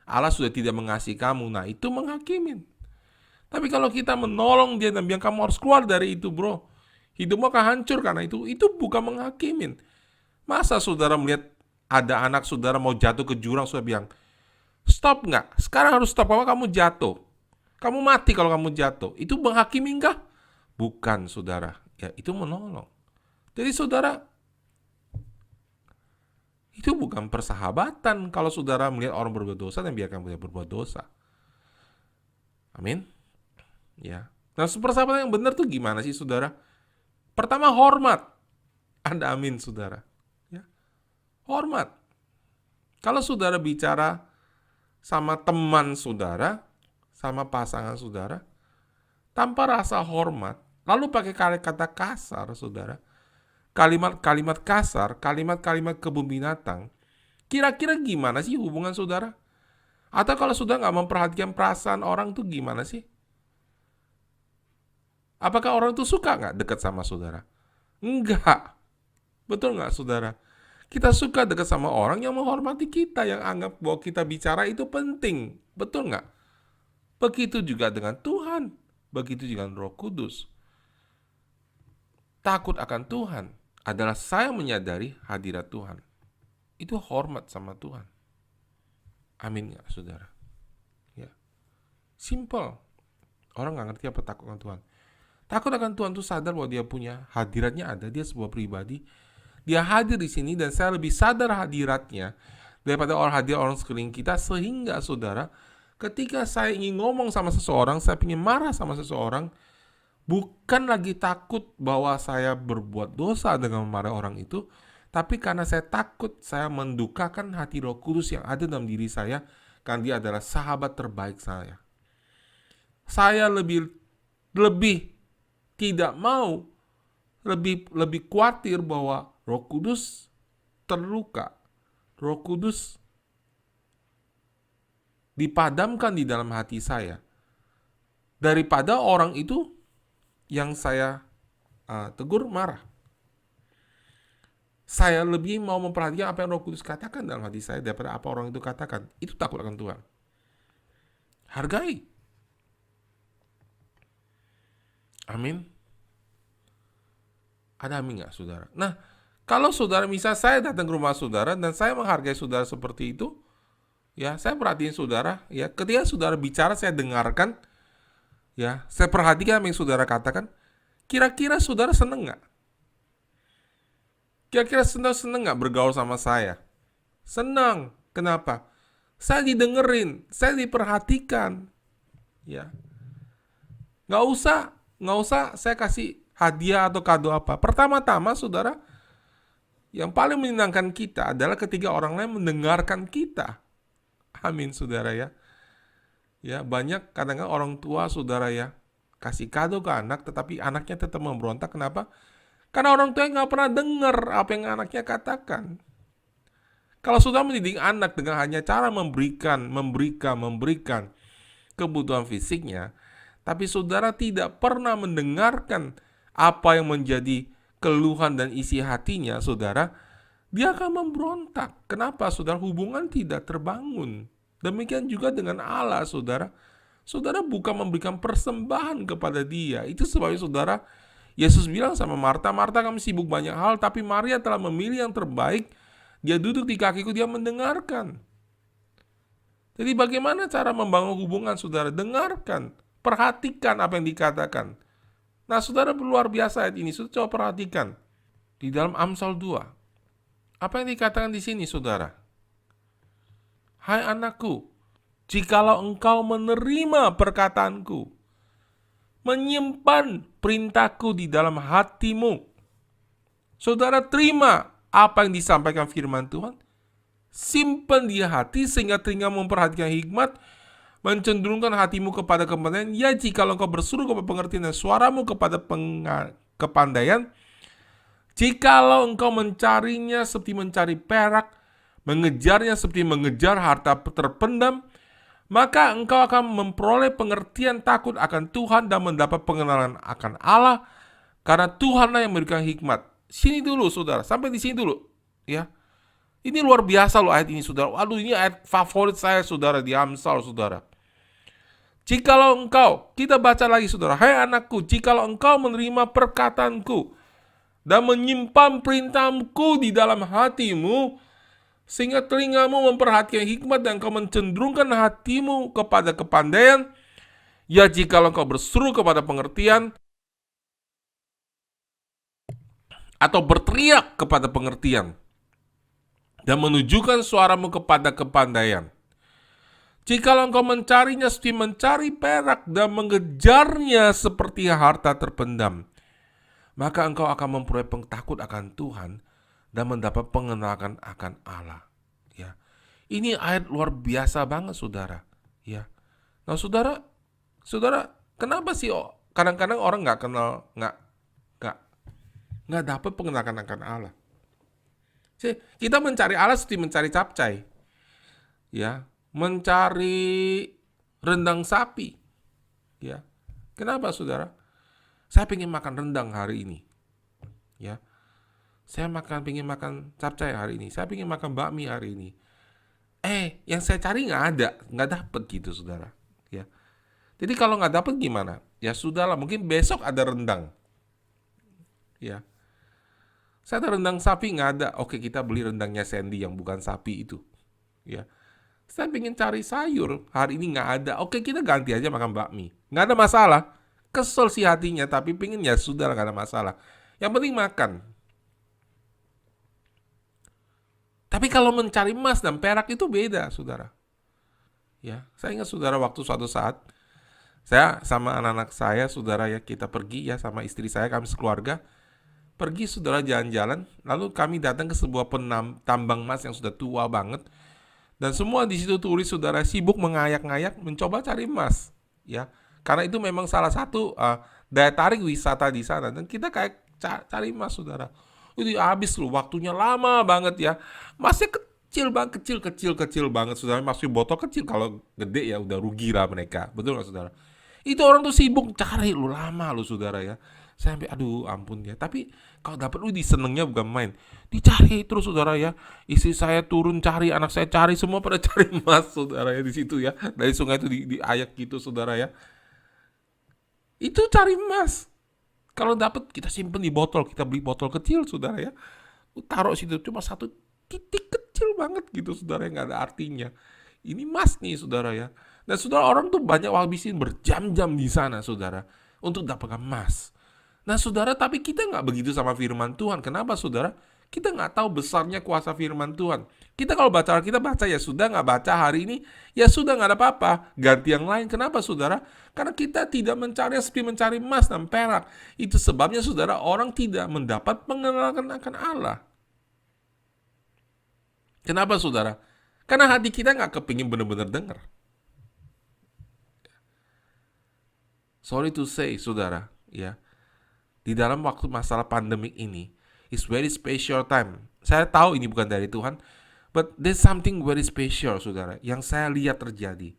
Allah sudah tidak mengasihi kamu. Nah, itu menghakimin. Tapi kalau kita menolong dia dan bilang kamu harus keluar dari itu, bro. Hidupmu akan hancur karena itu. Itu bukan menghakimin. Masa saudara melihat ada anak saudara mau jatuh ke jurang, saudara bilang, stop nggak? Sekarang harus stop, karena kamu jatuh. Kamu mati kalau kamu jatuh. Itu menghakimi enggak? Bukan, saudara. Ya, itu menolong. Jadi saudara, itu bukan persahabatan kalau saudara melihat orang berbuat dosa dan biarkan dia berbuat dosa. Amin. Ya. Nah, persahabatan yang benar tuh gimana sih, saudara? Pertama, hormat. Ada amin, saudara. Ya. Hormat. Kalau saudara bicara sama teman saudara, sama pasangan saudara, tanpa rasa hormat, lalu pakai kata kasar, saudara, kalimat-kalimat kasar, kalimat-kalimat kebun binatang, kira-kira gimana sih hubungan saudara? Atau kalau saudara nggak memperhatikan perasaan orang tuh gimana sih? Apakah orang itu suka nggak dekat sama saudara? Enggak. Betul nggak, saudara? Kita suka dekat sama orang yang menghormati kita, yang anggap bahwa kita bicara itu penting. Betul nggak? Begitu juga dengan Tuhan. Begitu juga dengan Roh Kudus. Takut akan Tuhan adalah saya menyadari hadirat Tuhan. Itu hormat sama Tuhan. Amin nggak, saudara? Ya. Simple. Orang nggak ngerti apa takut akan Tuhan. Takut akan Tuhan itu sadar bahwa dia punya hadiratnya ada, dia sebuah pribadi. Dia hadir di sini dan saya lebih sadar hadiratnya daripada orang sekeliling kita, sehingga saudara, ketika saya ingin ngomong sama seseorang, saya ingin marah sama seseorang, bukan lagi takut bahwa saya berbuat dosa dengan memarahi orang itu, tapi karena saya takut saya mendukakan hati Roh Kudus yang ada dalam diri saya, karena dia adalah sahabat terbaik saya. Saya lebih tidak mau, lebih khawatir bahwa Roh Kudus terluka, Roh Kudus dipadamkan di dalam hati saya, daripada orang itu yang saya tegur marah. Saya lebih mau memperhatikan apa yang Roh Kudus katakan dalam hati saya daripada apa orang itu katakan. Itu takut akan Tuhan. Hargai. Amin. Ada amin nggak, saudara? Nah, kalau saudara, misal saya datang ke rumah saudara dan saya menghargai saudara seperti itu, ya, saya perhatiin saudara, ya, ketika saudara bicara saya dengarkan, ya, saya perhatikan apa yang saudara katakan. Kira-kira saudara seneng nggak? Kira-kira seneng nggak bergaul sama saya? Senang. Kenapa? Saya didengerin, saya diperhatikan, ya. Nggak usah saya kasih hadiah atau kado apa. Pertama-tama, saudara, yang paling menyenangkan kita adalah ketika orang lain mendengarkan kita. Amin, saudara, ya. Ya, banyak kadang-kadang orang tua, saudara, ya, kasih kado ke anak, tetapi anaknya tetap memberontak. Kenapa? Karena orang tua nggak pernah dengar apa yang anaknya katakan. Kalau sudah mendidik anak dengan hanya cara memberikan kebutuhan fisiknya, tapi saudara tidak pernah mendengarkan apa yang menjadi keluhan dan isi hatinya, saudara, dia akan memberontak. Kenapa, saudara? Hubungan tidak terbangun. Demikian juga dengan Allah, saudara. Saudara bukan memberikan persembahan kepada dia. Itu sebabnya, saudara, Yesus bilang sama Marta, Marta, kamu sibuk banyak hal, tapi Maria telah memilih yang terbaik. Dia duduk di kakiku, dia mendengarkan. Jadi bagaimana cara membangun hubungan, saudara? Dengarkan, perhatikan apa yang dikatakan. Nah, saudara, luar biasa ayat ini. Saudara coba perhatikan. Di dalam Amsal 2. Apa yang dikatakan di sini, saudara? Hai anakku, jikalau engkau menerima perkataanku, menyimpan perintahku di dalam hatimu. Saudara terima apa yang disampaikan firman Tuhan, simpan di hati sehingga telinga memperhatikan hikmat, mencenderungkan hatimu kepada kepandaian. Ya, jikalau engkau berseru kepada pengertian dan suaramu kepada kepandaian, jikalau engkau mencarinya seperti mencari perak, mengejarnya seperti mengejar harta terpendam, maka engkau akan memperoleh pengertian takut akan Tuhan dan mendapat pengenalan akan Allah, karena Tuhanlah yang memberikan hikmat. Sini dulu, saudara, sampai di sini dulu, ya. Ini luar biasa loh ayat ini, saudara. Waduh, ini ayat favorit saya, saudara, di Amsal, saudara. Jikalau engkau, kita baca lagi saudara, hai anakku, jikalau engkau menerima perkataanku dan menyimpan perintahku di dalam hatimu, sehingga telingamu memperhatikan hikmat dan engkau mencenderungkan hatimu kepada kepandaian, ya jikalau engkau berseru kepada pengertian, atau berteriak kepada pengertian, dan menunjukkan suaramu kepada kepandaian. Jikalau engkau mencarinya seperti mencari perak dan mengejarnya seperti harta terpendam, maka engkau akan memperoleh takut akan Tuhan dan mendapat pengenalan akan Allah. Ya, ini ayat luar biasa banget, saudara. Ya, nah saudara, kenapa sih kadang-kadang orang nggak dapat pengenalan akan Allah? Kita mencari Allah seperti mencari capcay, ya, mencari rendang sapi, ya. Kenapa, saudara? Saya pengen makan rendang hari ini, ya. Saya pengen makan capcay hari ini. Saya pengen makan bakmi hari ini. Yang saya cari nggak dapet gitu, saudara, ya. Jadi kalau nggak dapet gimana? Ya sudahlah, mungkin besok ada rendang, ya. Saya ada rendang sapi nggak ada. Oke, kita beli rendangnya Sandy yang bukan sapi itu. Ya. Saya pengen cari sayur. Hari ini nggak ada. Oke, kita ganti aja makan bakmi. Nggak ada masalah. Kesel sih hatinya, tapi pengen ya sudah nggak ada masalah. Yang penting makan. Tapi kalau mencari emas dan perak itu beda, saudara. Ya, saya ingat saudara waktu suatu saat saya sama anak-anak saya, saudara ya, kita pergi ya sama istri saya, kami sekeluarga. Pergi saudara jalan-jalan, lalu kami datang ke sebuah tambang emas yang sudah tua banget, dan semua di situ turis saudara sibuk mengayak-ngayak mencoba cari emas, ya, karena itu memang salah satu daya tarik wisata di sana, dan kita kayak cari emas saudara. Itu habis loh, waktunya lama banget ya, emasnya kecil banget, kecil banget saudara, masih botol kecil, kalau gede ya udah rugi lah mereka, betul nggak saudara? Itu orang tuh sibuk cari lu lama lu saudara ya. Sampai aduh ampun ya. Tapi kalau dapat disenengnya bukan main. Dicari terus saudara ya. Istri saya turun cari, anak saya cari, semua pada cari emas saudara ya di situ ya. Dari sungai itu diayak gitu saudara ya. Itu cari emas. Kalau dapat kita simpen di botol, kita beli botol kecil saudara ya. Taruh situ cuma satu titik kecil banget gitu saudara, yang nggak ada artinya. Ini emas nih saudara ya. Dan saudara, orang tuh banyak habisin berjam-jam di sana saudara untuk dapatkan emas. Nah saudara, tapi kita nggak begitu sama firman Tuhan. Kenapa saudara? Kita nggak tahu besarnya kuasa firman Tuhan. Kita kalau baca, kita baca ya sudah, nggak baca hari ini, ya sudah nggak ada apa-apa. Ganti yang lain. Kenapa saudara? Karena kita tidak mencari seperti mencari emas dan perak. Itu sebabnya saudara, orang tidak mendapat pengenalan akan Allah. Kenapa saudara? Karena hati kita nggak kepingin benar-benar dengar. Sorry to say saudara, ya. Di dalam waktu masalah pandemik ini, it's very special time. Saya tahu ini bukan dari Tuhan, but there's something very special, saudara, yang saya lihat terjadi.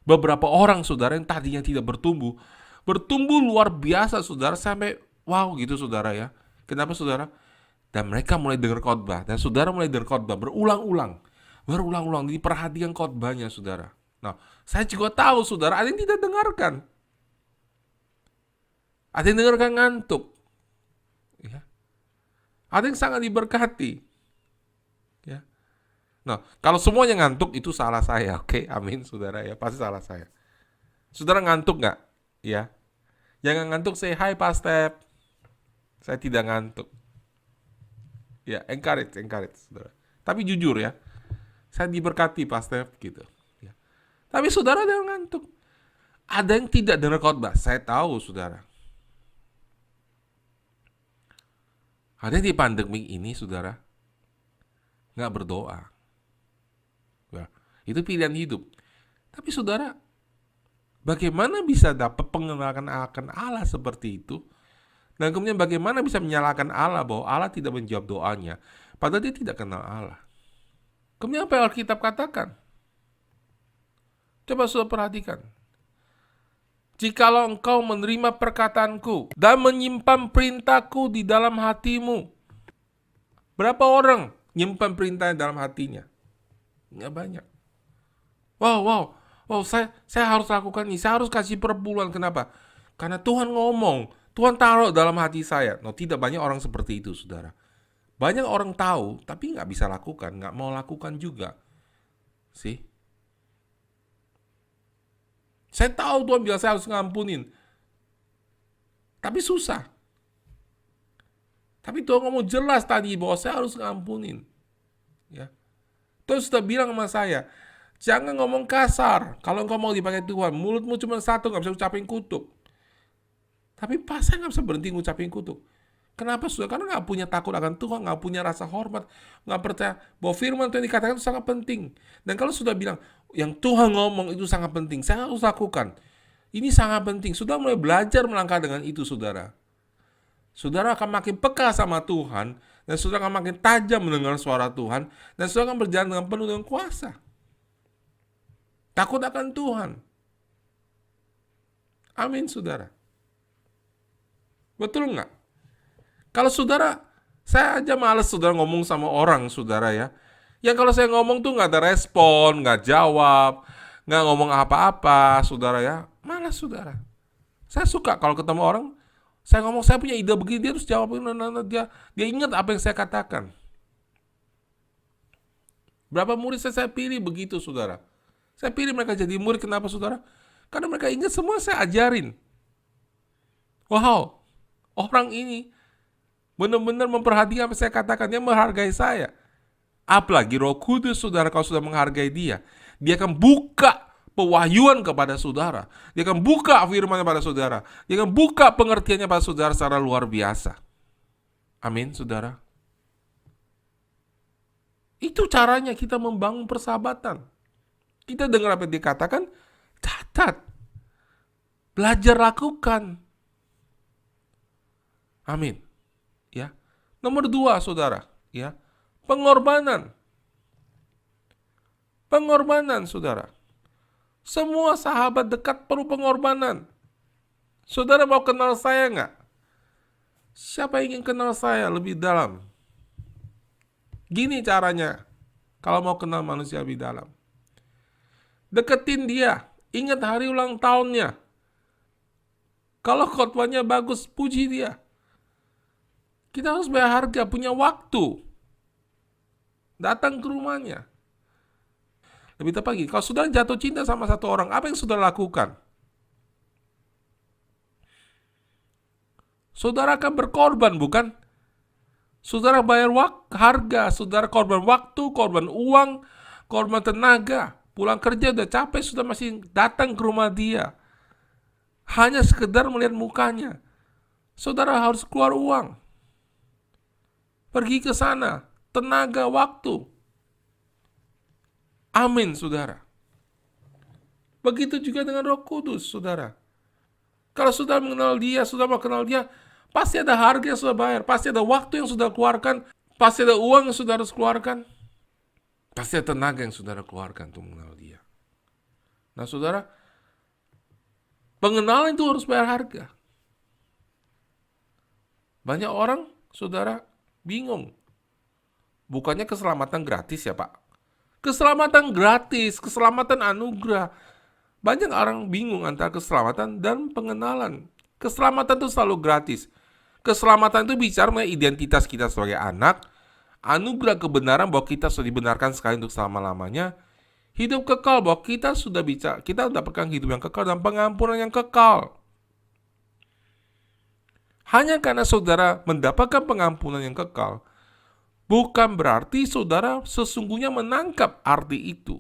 Beberapa orang, saudara, yang tadinya tidak bertumbuh luar biasa, saudara, sampai wow gitu, saudara ya. Kenapa, saudara? Dan mereka mulai dengar khotbah, dan saudara mulai dengar khotbah berulang-ulang, diperhatikan khotbahnya, saudara. Nah, saya juga tahu, saudara, ada yang tidak dengarkan. Ada yang dengarkan ngantuk, ya. Ada yang sangat diberkati, ya. Nah, kalau semuanya ngantuk itu salah saya, oke? Amin, saudara ya, pasti salah saya. Saudara ngantuk nggak? Ya, jangan ngantuk, say hi Pak Step. Saya tidak ngantuk. Ya, encourage, saudara. Tapi jujur ya, saya diberkati Pak Step gitu. Ya. Tapi saudara ada yang ngantuk, ada yang tidak dengar khotbah. Saya tahu, saudara. Ada di pandemi ini, saudara, nggak berdoa. Ya, itu pilihan hidup. Tapi saudara, bagaimana bisa dapat pengenalan akan Allah seperti itu? Dan kemudian bagaimana bisa menyalahkan Allah bahwa Allah tidak menjawab doanya, padahal dia tidak kenal Allah. Kemudian apa yang Alkitab katakan? Coba saudara perhatikan. Jikalau engkau menerima perkataanku dan menyimpan perintahku di dalam hatimu. Berapa orang nyimpan perintahnya dalam hatinya? Nggak banyak. Wow. Oh, saya harus lakukan ini, saya harus kasih perpuluhan. Kenapa? Karena Tuhan ngomong, Tuhan taruh dalam hati saya. No, tidak banyak orang seperti itu, saudara. Banyak orang tahu, tapi nggak bisa lakukan, nggak mau lakukan juga. Sih. Saya tahu Tuhan bilang saya harus ngampunin. Tapi susah. Tapi Tuhan ngomong jelas tadi bahwa saya harus ngampunin. Ya. Tuhan sudah bilang sama saya, jangan ngomong kasar. Kalau engkau mau dipakai Tuhan, mulutmu cuma satu, nggak bisa ucapin kutuk. Tapi pas saya nggak bisa berhenti ngucapin kutuk. Kenapa sudah? Karena nggak punya takut akan Tuhan, nggak punya rasa hormat, nggak percaya bahwa firman Tuhan dikatakan itu sangat penting. Dan kalau sudah bilang, yang Tuhan ngomong itu sangat penting, saya harus lakukan. Ini sangat penting. Sudah mulai belajar melangkah dengan itu, saudara. Saudara akan makin peka sama Tuhan, dan saudara akan makin tajam mendengar suara Tuhan, dan saudara akan berjalan dengan penuh dengan kuasa. Takut akan Tuhan. Amin, saudara. Betul nggak? Kalau saudara, saya aja males saudara ngomong sama orang, saudara ya. Yang kalau saya ngomong tuh nggak ada respon, nggak jawab, nggak ngomong apa-apa, saudara ya. Malas, saudara. Saya suka kalau ketemu orang, saya ngomong, saya punya ide begini, dia harus jawab, dia ingat apa yang saya katakan. Berapa murid saya pilih begitu, saudara. Saya pilih mereka jadi murid, kenapa, saudara? Karena mereka ingat semua saya ajarin. Wow, orang ini benar-benar memperhatikan apa saya katakan, dia menghargai saya. Apalagi Roh Kudus, saudara, kalau sudah menghargai dia akan buka pewahyuan kepada saudara. Dia akan buka firman kepada saudara. Dia akan buka pengertiannya pada saudara secara luar biasa. Amin, saudara. Itu caranya kita membangun persahabatan. Kita dengar apa yang dikatakan, catat. Belajar lakukan. Amin. Ya. Nomor 2, saudara, ya. Pengorbanan. Pengorbanan, saudara. Semua sahabat dekat perlu pengorbanan. Saudara mau kenal saya nggak? Siapa yang ingin kenal saya lebih dalam? Gini caranya, kalau mau kenal manusia lebih dalam. Deketin dia. Ingat hari ulang tahunnya. Kalau khotbahnya bagus, puji dia. Kita harus bayar harga, punya waktu. Datang ke rumahnya. Lebih tepat gini, kalau sudah jatuh cinta sama satu orang, apa yang saudara lakukan? Saudara akan berkorban, bukan? Saudara bayar harga, saudara korban waktu, korban uang, korban tenaga. Pulang kerja udah capek, sudah masih datang ke rumah dia. Hanya sekedar melihat mukanya. Saudara harus keluar uang. Pergi ke sana, tenaga, waktu. Amin, saudara. Begitu juga dengan Roh Kudus, saudara. Kalau sudah mengenal dia, sudah mau kenal dia, pasti ada harga yang sudah bayar, pasti ada waktu yang sudah keluarkan, pasti ada uang yang sudah harus keluarkan, pasti ada tenaga yang saudara keluarkan untuk mengenal dia. Nah, saudara, pengenalan itu harus bayar harga. Banyak orang, saudara, bingung. Bukannya keselamatan gratis ya, Pak? Keselamatan gratis, keselamatan anugerah. Banyak orang bingung antara keselamatan dan pengenalan. Keselamatan itu selalu gratis. Keselamatan itu bicara mengenai identitas kita sebagai anak, anugerah kebenaran bahwa kita sudah dibenarkan sekali untuk selama-lamanya, hidup kekal bahwa kita sudah mendapatkan hidup yang kekal dan pengampunan yang kekal. Hanya karena saudara mendapatkan pengampunan yang kekal, bukan berarti saudara sesungguhnya menangkap arti itu.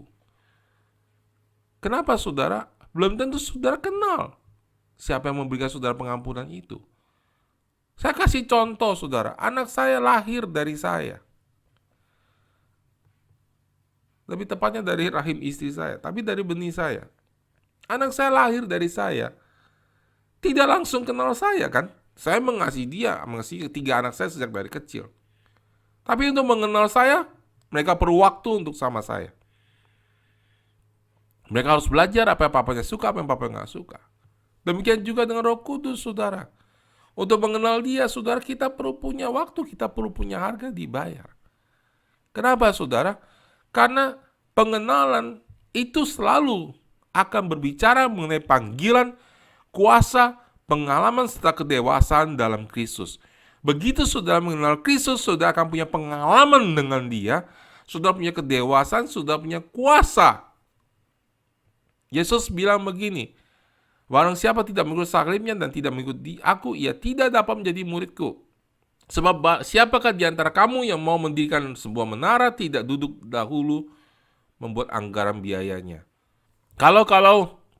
Kenapa, saudara? Belum tentu saudara kenal siapa yang memberikan saudara pengampunan itu. Saya kasih contoh, saudara. Anak saya lahir dari saya. Lebih tepatnya dari rahim istri saya, tapi dari benih saya. Anak saya lahir dari saya. Tidak langsung kenal saya, kan? Saya mengasihi 3 anak saya sejak dari kecil. Tapi untuk mengenal saya, mereka perlu waktu untuk sama saya. Mereka harus belajar apa yang papanya suka, apa yang papanya nggak suka. Demikian juga dengan Roh Kudus, saudara. Untuk mengenal dia, saudara, kita perlu punya waktu, kita perlu punya harga dibayar. Kenapa, saudara? Karena pengenalan itu selalu akan berbicara mengenai panggilan, kuasa, pengalaman serta kedewasaan dalam Kristus. Begitu saudara mengenal Kristus, saudara akan punya pengalaman dengan Dia, saudara punya kedewasaan, saudara punya kuasa. Yesus bilang begini, barang siapa tidak mengikut salibnya dan tidak mengikuti aku, ia tidak dapat menjadi muridku. Sebab siapakah di antara kamu yang mau mendirikan sebuah menara tidak duduk dahulu membuat anggaran biayanya? Kalau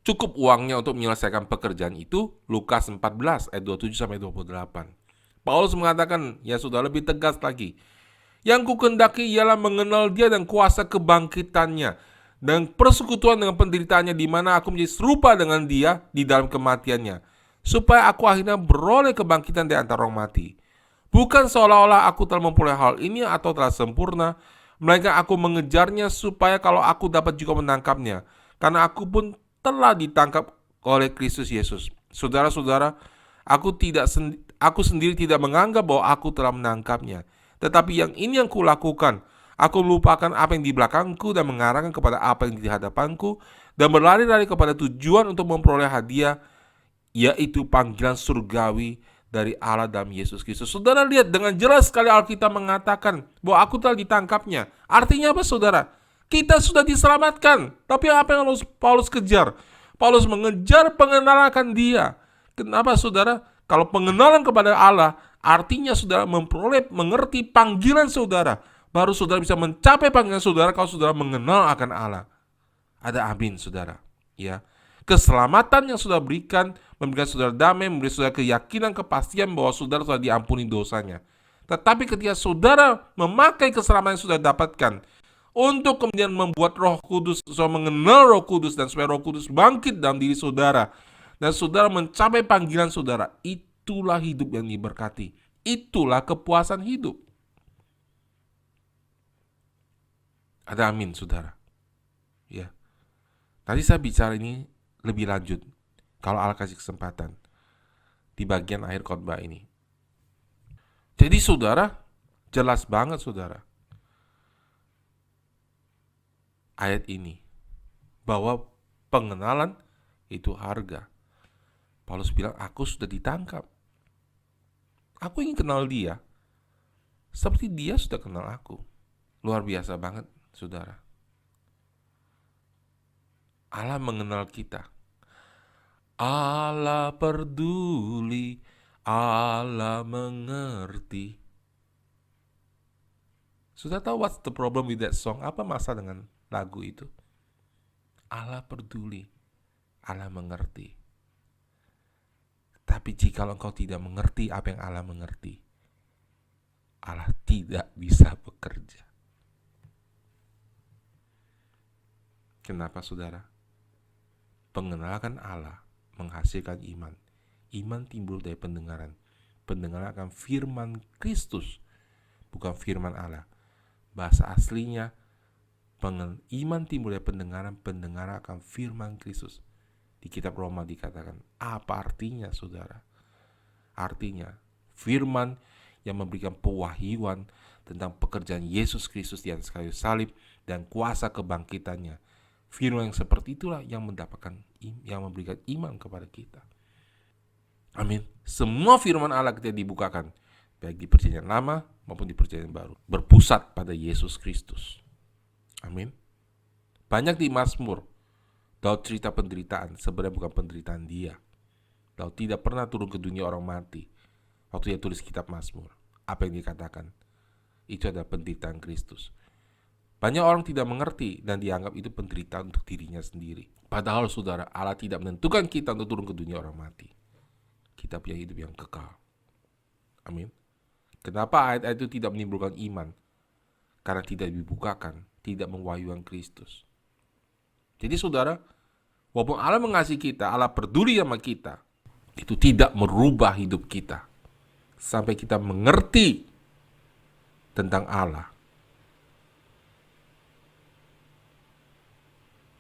cukup uangnya untuk menyelesaikan pekerjaan itu, Lukas 14 ayat 27-28. Paulus mengatakan, ya sudah lebih tegas lagi. Yang kukendaki ialah mengenal Dia dan kuasa kebangkitannya dan persekutuan dengan penderitaannya, di mana aku menjadi serupa dengan Dia di dalam kematiannya, supaya aku akhirnya beroleh kebangkitan dari antara orang mati. Bukan seolah-olah aku telah memperoleh hal ini atau telah sempurna, melainkan aku mengejarnya supaya kalau aku dapat juga menangkapnya, karena aku pun telah ditangkap oleh Kristus Yesus. Saudara-saudara, aku sendiri tidak menganggap bahwa aku telah menangkapnya. Tetapi yang ini yang kulakukan, aku melupakan apa yang di belakangku dan mengarahkan kepada apa yang di hadapanku, dan berlari-lari kepada tujuan untuk memperoleh hadiah, yaitu panggilan surgawi dari Allah dalam Yesus Kristus. Saudara lihat, dengan jelas sekali Alkitab mengatakan bahwa aku telah ditangkapnya. Artinya apa, saudara? Kita sudah diselamatkan. Tapi apa yang Paulus kejar? Paulus mengejar pengenalan akan Dia. Kenapa, saudara? Kalau pengenalan kepada Allah, artinya saudara memperoleh, mengerti panggilan saudara. Baru saudara bisa mencapai panggilan saudara kalau saudara mengenal akan Allah. Ada amin, saudara. Ya, keselamatan yang saudara berikan, memberikan saudara damai, memberi saudara keyakinan, kepastian bahwa saudara sudah diampuni dosanya. Tetapi ketika saudara memakai keselamatan yang sudah dapatkan untuk kemudian membuat Roh Kudus, saudara mengenal Roh Kudus dan supaya Roh Kudus bangkit dalam diri saudara, dan saudara mencapai panggilan saudara, itulah hidup yang diberkati. Itulah kepuasan hidup. Ada amin, saudara. Ya. Tadi saya bicara ini lebih lanjut, kalau Allah kasih kesempatan, di bagian akhir khotbah ini. Jadi saudara, jelas banget saudara, ayat ini, bahwa pengenalan itu harga. Paulus bilang, aku sudah ditangkap. Aku ingin kenal Dia seperti Dia sudah kenal aku. Luar biasa banget, saudara. Allah mengenal kita. Allah peduli, Allah mengerti. Sudah tahu what's the problem with that song? Apa masalah dengan lagu itu? Allah peduli, Allah mengerti. Tapi jika engkau tidak mengerti apa yang Allah mengerti, Allah tidak bisa bekerja. Kenapa, saudara? Pengenalan Allah menghasilkan iman. Iman timbul dari pendengaran. Pendengaran akan firman Kristus, bukan firman Allah. Bahasa aslinya, iman timbul dari pendengaran, pendengaran akan firman Kristus. Di kitab Roma dikatakan, apa artinya, saudara? Artinya, firman yang memberikan pewahyuan tentang pekerjaan Yesus Kristus di atas kayu salib dan kuasa kebangkitannya. Firman yang seperti itulah yang memberikan iman kepada kita. Amin. Semua firman Allah kita dibukakan, baik di perjanjian lama maupun di perjanjian baru, berpusat pada Yesus Kristus. Amin. Banyak di Mazmur, Daud cerita penderitaan, sebenarnya bukan penderitaan dia. Daud tidak pernah turun ke dunia orang mati. Waktu dia tulis kitab Mazmur, apa yang dikatakan? Itu adalah penderitaan Kristus. Banyak orang tidak mengerti dan dianggap itu penderitaan untuk dirinya sendiri. Padahal saudara, Allah tidak menentukan kita untuk turun ke dunia orang mati. Kita punya hidup yang kekal. Amin. Kenapa ayat-ayat itu tidak menimbulkan iman? Karena tidak dibukakan, tidak mewahyukan Kristus. Jadi saudara, walaupun Allah mengasihi kita, Allah peduli sama kita, itu tidak merubah hidup kita. Sampai kita mengerti tentang Allah.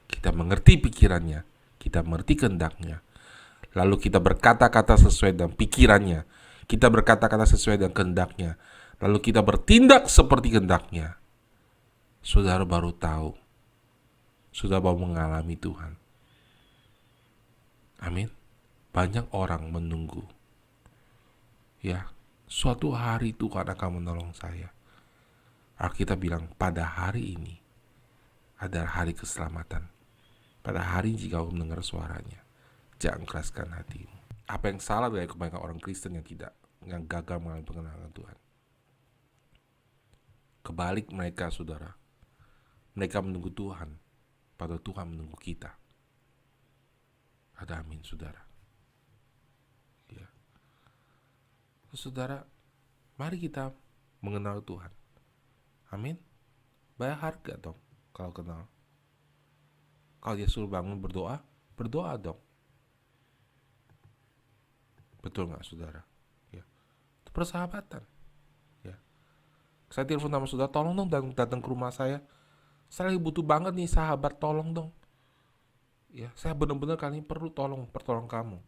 Kita mengerti pikirannya, kita mengerti kehendaknya. Lalu kita berkata-kata sesuai dengan pikirannya, kita berkata-kata sesuai dengan kehendaknya. Lalu kita bertindak seperti kehendaknya. Saudara baru tahu, sudah baru mengalami Tuhan. Amin. Banyak orang menunggu. Ya, suatu hari Tuhan akan menolong saya. Alkitab bilang pada hari ini adalah hari keselamatan. Pada hari jika kamu mendengar suaranya, jangan keraskan hatimu. Apa yang salah dari kebanyakan orang Kristen yang gagal mengalami pengenalan Tuhan? Kebalik mereka, saudara. Mereka menunggu Tuhan, padahal Tuhan menunggu kita. Ada amin, saudara. Ya. Saudara, mari kita mengenal Tuhan. Amin. Bayar harga dong kalau kenal. Kalau dia suruh bangun berdoa, berdoa dong. Betul nggak, saudara? Ya. Itu persahabatan. Ya. Saya telepon sama saudara, tolong dong datang ke rumah saya. Saya lagi butuh banget nih sahabat, tolong dong. Ya, saya benar-benar kali ini perlu pertolong kamu.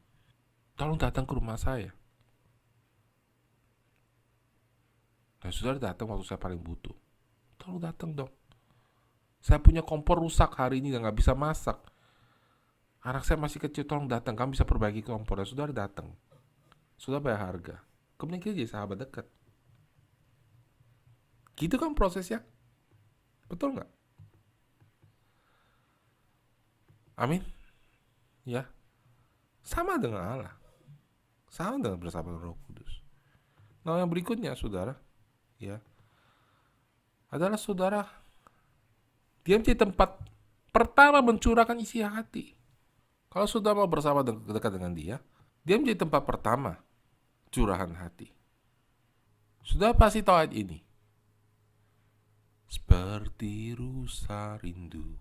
Tolong datang ke rumah saya. Nah, saudara datang waktu saya paling butuh. Tolong datang dong. Saya punya kompor rusak hari ini dan gak bisa masak. Anak saya masih kecil, tolong datang. Kamu bisa perbaiki kompor. Dan saudara datang. Saudara bayar harga. Kemudian kita jadi sahabat dekat. Gitu kan prosesnya? Betul gak? Amin. Ya. Sama dengan Allah. Sama dengan bersama Roh Kudus. Nah, yang berikutnya, saudara, ya, adalah saudara dia menjadi tempat pertama mencurahkan isi hati. Kalau sudah mau bersama dekat dengan dia menjadi tempat pertama curahan hati. Sudah pasti tahu ayat ini. Seperti rusa rindu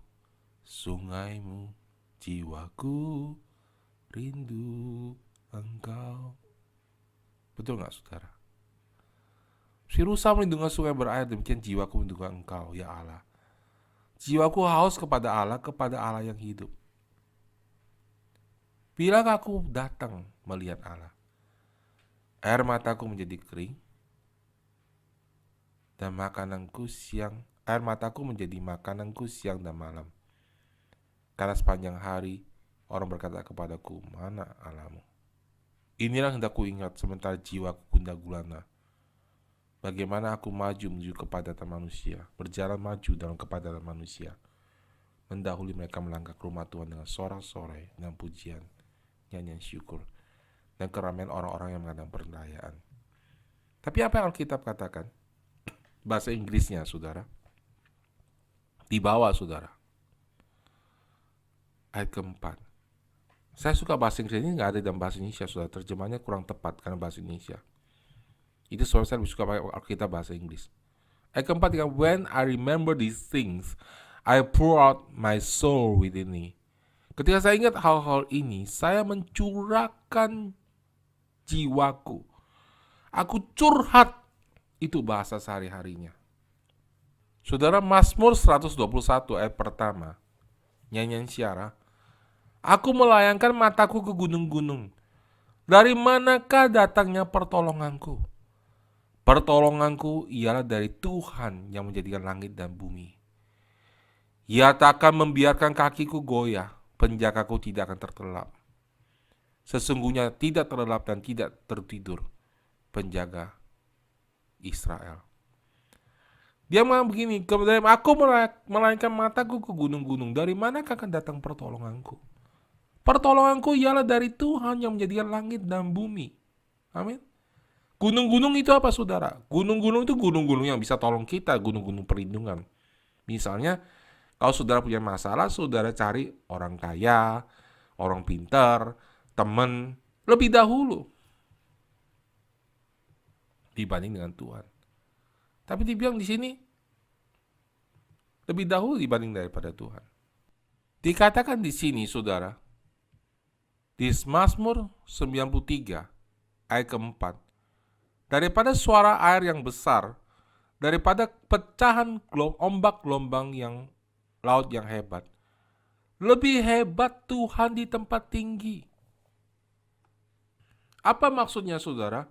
sungaimu, jiwaku rindu engkau. Betul gak, saudara? Si rusa melindungi sungai berair, demikian jiwaku melindungi engkau, ya Allah. Jiwaku haus kepada Allah yang hidup. Bila aku datang melihat Allah, air mataku menjadi kering, dan air mataku menjadi makananku siang dan malam. Karena sepanjang hari orang berkata kepadaku, mana Allahmu? Inilah yang hendak ku ingat sementara jiwaku gundah gulana. Bagaimana aku maju menuju kepadatan manusia, berjalan maju dalam kepadatan manusia, mendahului mereka melangkah ke rumah Tuhan dengan sorak-sorai dan pujian, nyanyian syukur, dan keramaian orang-orang yang mengadakan perayaan. Tapi apa yang Alkitab katakan? Bahasa Inggrisnya, saudara. Di bawah, saudara. Ayat keempat. Saya suka bahasa Inggris ini, nggak ada dalam bahasa Indonesia, saudara. Terjemahnya kurang tepat karena bahasa Indonesia. Itu sebab saya lebih suka pakai Alkitab bahasa Inggris. Ayat keempat, when I remember these things, I pour out my soul within me. Ketika saya ingat hal-hal ini, saya mencurahkan jiwaku. Aku curhat. Itu bahasa sehari-harinya. Saudara, Mazmur 121 ayat pertama, nyanyian Syara, aku melayangkan mataku ke gunung-gunung. Dari manakah datangnya pertolonganku? Pertolonganku ialah dari Tuhan yang menjadikan langit dan bumi. Ia tak akan membiarkan kakiku goyah, penjagaku tidak akan terlelap. Sesungguhnya tidak terlelap dan tidak tertidur penjaga Israel. Dia mengatakan begini, kemudian aku melayangkan mataku ke gunung-gunung. Dari manakah akan datang pertolonganku? Pertolonganku ialah dari Tuhan yang menjadikan langit dan bumi. Amin. Gunung-gunung itu apa, saudara? Gunung-gunung itu gunung-gunung yang bisa tolong kita, gunung-gunung perlindungan. Misalnya, kalau saudara punya masalah, saudara cari orang kaya, orang pintar, teman, lebih dahulu dibanding dengan Tuhan. Tapi dibilang di sini lebih dahulu dibanding daripada Tuhan. Dikatakan di sini, saudara, di Mazmur 93 ayat keempat, daripada suara air yang besar, daripada pecahan ombak gelombang yang laut yang hebat, lebih hebat Tuhan di tempat tinggi. Apa maksudnya, saudara?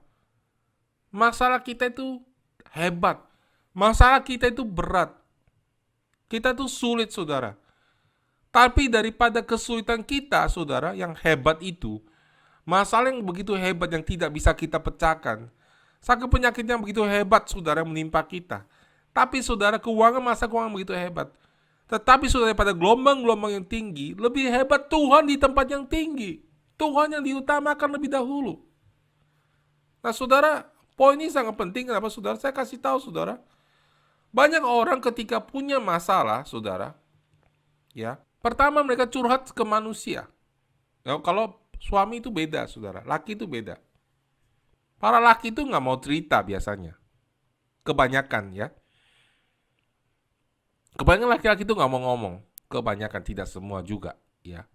Masalah kita itu hebat. Masalah kita itu berat. Kita itu sulit, saudara. Tapi daripada kesulitan kita, saudara, yang hebat itu, masalah yang begitu hebat yang tidak bisa kita pecahkan, sakit penyakit yang begitu hebat, saudara, yang menimpa kita. Tapi saudara, keuangan begitu hebat. Tetapi saudara, pada gelombang-gelombang yang tinggi, lebih hebat Tuhan di tempat yang tinggi. Tuhan yang diutamakan lebih dahulu. Nah saudara, poin ini sangat penting. Kenapa saudara? Saya kasih tahu saudara. Banyak orang ketika punya masalah, saudara, ya, pertama mereka curhat ke manusia. Ya, kalau suami itu beda, saudara. Laki itu beda. Para laki itu nggak mau cerita biasanya. Kebanyakan ya. Kebanyakan laki-laki itu nggak mau ngomong. Kebanyakan, tidak semua juga, ya.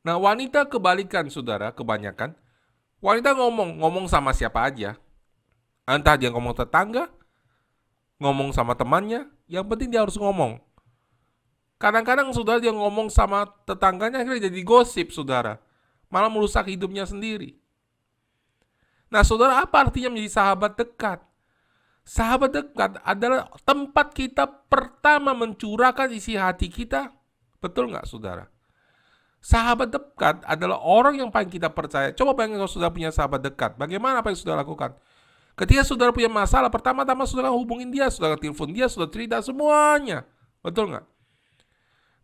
Nah, wanita kebalikan, saudara, kebanyakan. Wanita ngomong sama siapa aja. Entah dia ngomong tetangga, ngomong sama temannya, yang penting dia harus ngomong. Kadang-kadang, saudara, dia ngomong sama tetangganya, akhirnya jadi gosip, saudara. Malah merusak hidupnya sendiri. Nah, saudara, apa artinya menjadi sahabat dekat? Sahabat dekat adalah tempat kita pertama mencurahkan isi hati kita. Betul nggak, saudara? Sahabat dekat adalah orang yang paling kita percaya. Coba bayangin kalau saudara punya sahabat dekat. Bagaimana apa yang saudara lakukan? Ketika saudara punya masalah, pertama-tama saudara hubungin dia, saudara telepon dia, saudara cerita semuanya. Betul nggak?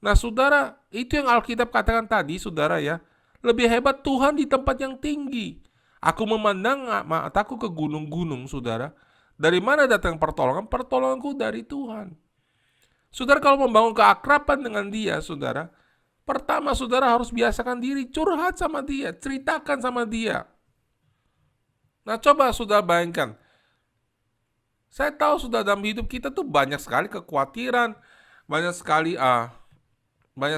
Nah saudara, itu yang Alkitab katakan tadi, saudara ya. Lebih hebat Tuhan di tempat yang tinggi. Aku memandang mataku ke gunung-gunung, saudara. Dari mana datang pertolongan? Pertolonganku dari Tuhan. Saudara, kalau membangun keakraban dengan dia, saudara, pertama saudara harus biasakan diri curhat sama dia, ceritakan sama dia. Nah coba saudara bayangkan, saya tahu sudah dalam hidup kita tuh banyak sekali kekhawatiran, banyak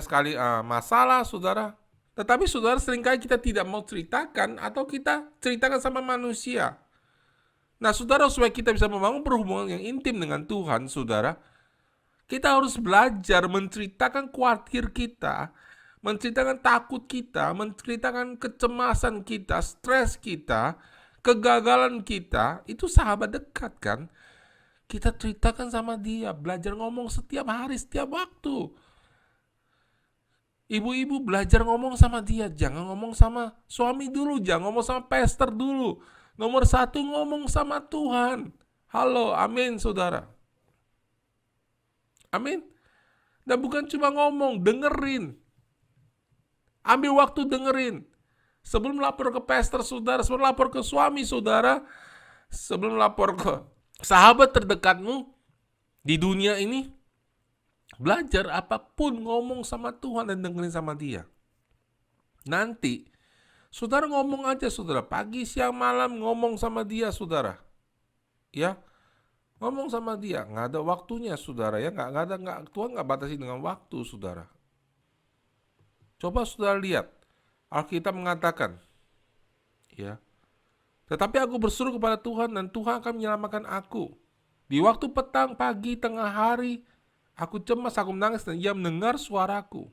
sekali masalah, saudara. Tetapi saudara, seringkali kita tidak mau ceritakan atau kita ceritakan sama manusia. Nah saudara, supaya kita bisa membangun perhubungan yang intim dengan Tuhan, saudara, kita harus belajar menceritakan khawatir kita, menceritakan takut kita, menceritakan kecemasan kita, stres kita, kegagalan kita. Itu sahabat dekat kan? Kita ceritakan sama dia, belajar ngomong setiap hari, setiap waktu. Ibu-ibu belajar ngomong sama dia, jangan ngomong sama suami dulu, jangan ngomong sama pastor dulu. Nomor 1 ngomong sama Tuhan. Halo, amin saudara. Amin. Dan bukan cuma ngomong, dengerin. Ambil waktu dengerin. Sebelum lapor ke pastor saudara, sebelum lapor ke suami saudara, sebelum lapor ke sahabat terdekatmu di dunia ini, belajar apapun ngomong sama Tuhan dan dengerin sama dia. Nanti, saudara ngomong aja saudara, pagi, siang, malam ngomong sama dia saudara. Ya, ngomong sama dia, nggak ada waktunya saudara ya, Tuhan nggak batasi dengan waktu saudara. Coba saudara lihat, Alkitab mengatakan, ya, tetapi aku berseru kepada Tuhan dan Tuhan akan menyelamatkan aku. Di waktu petang, pagi, tengah hari, aku cemas, aku menangis dan ia mendengar suaraku.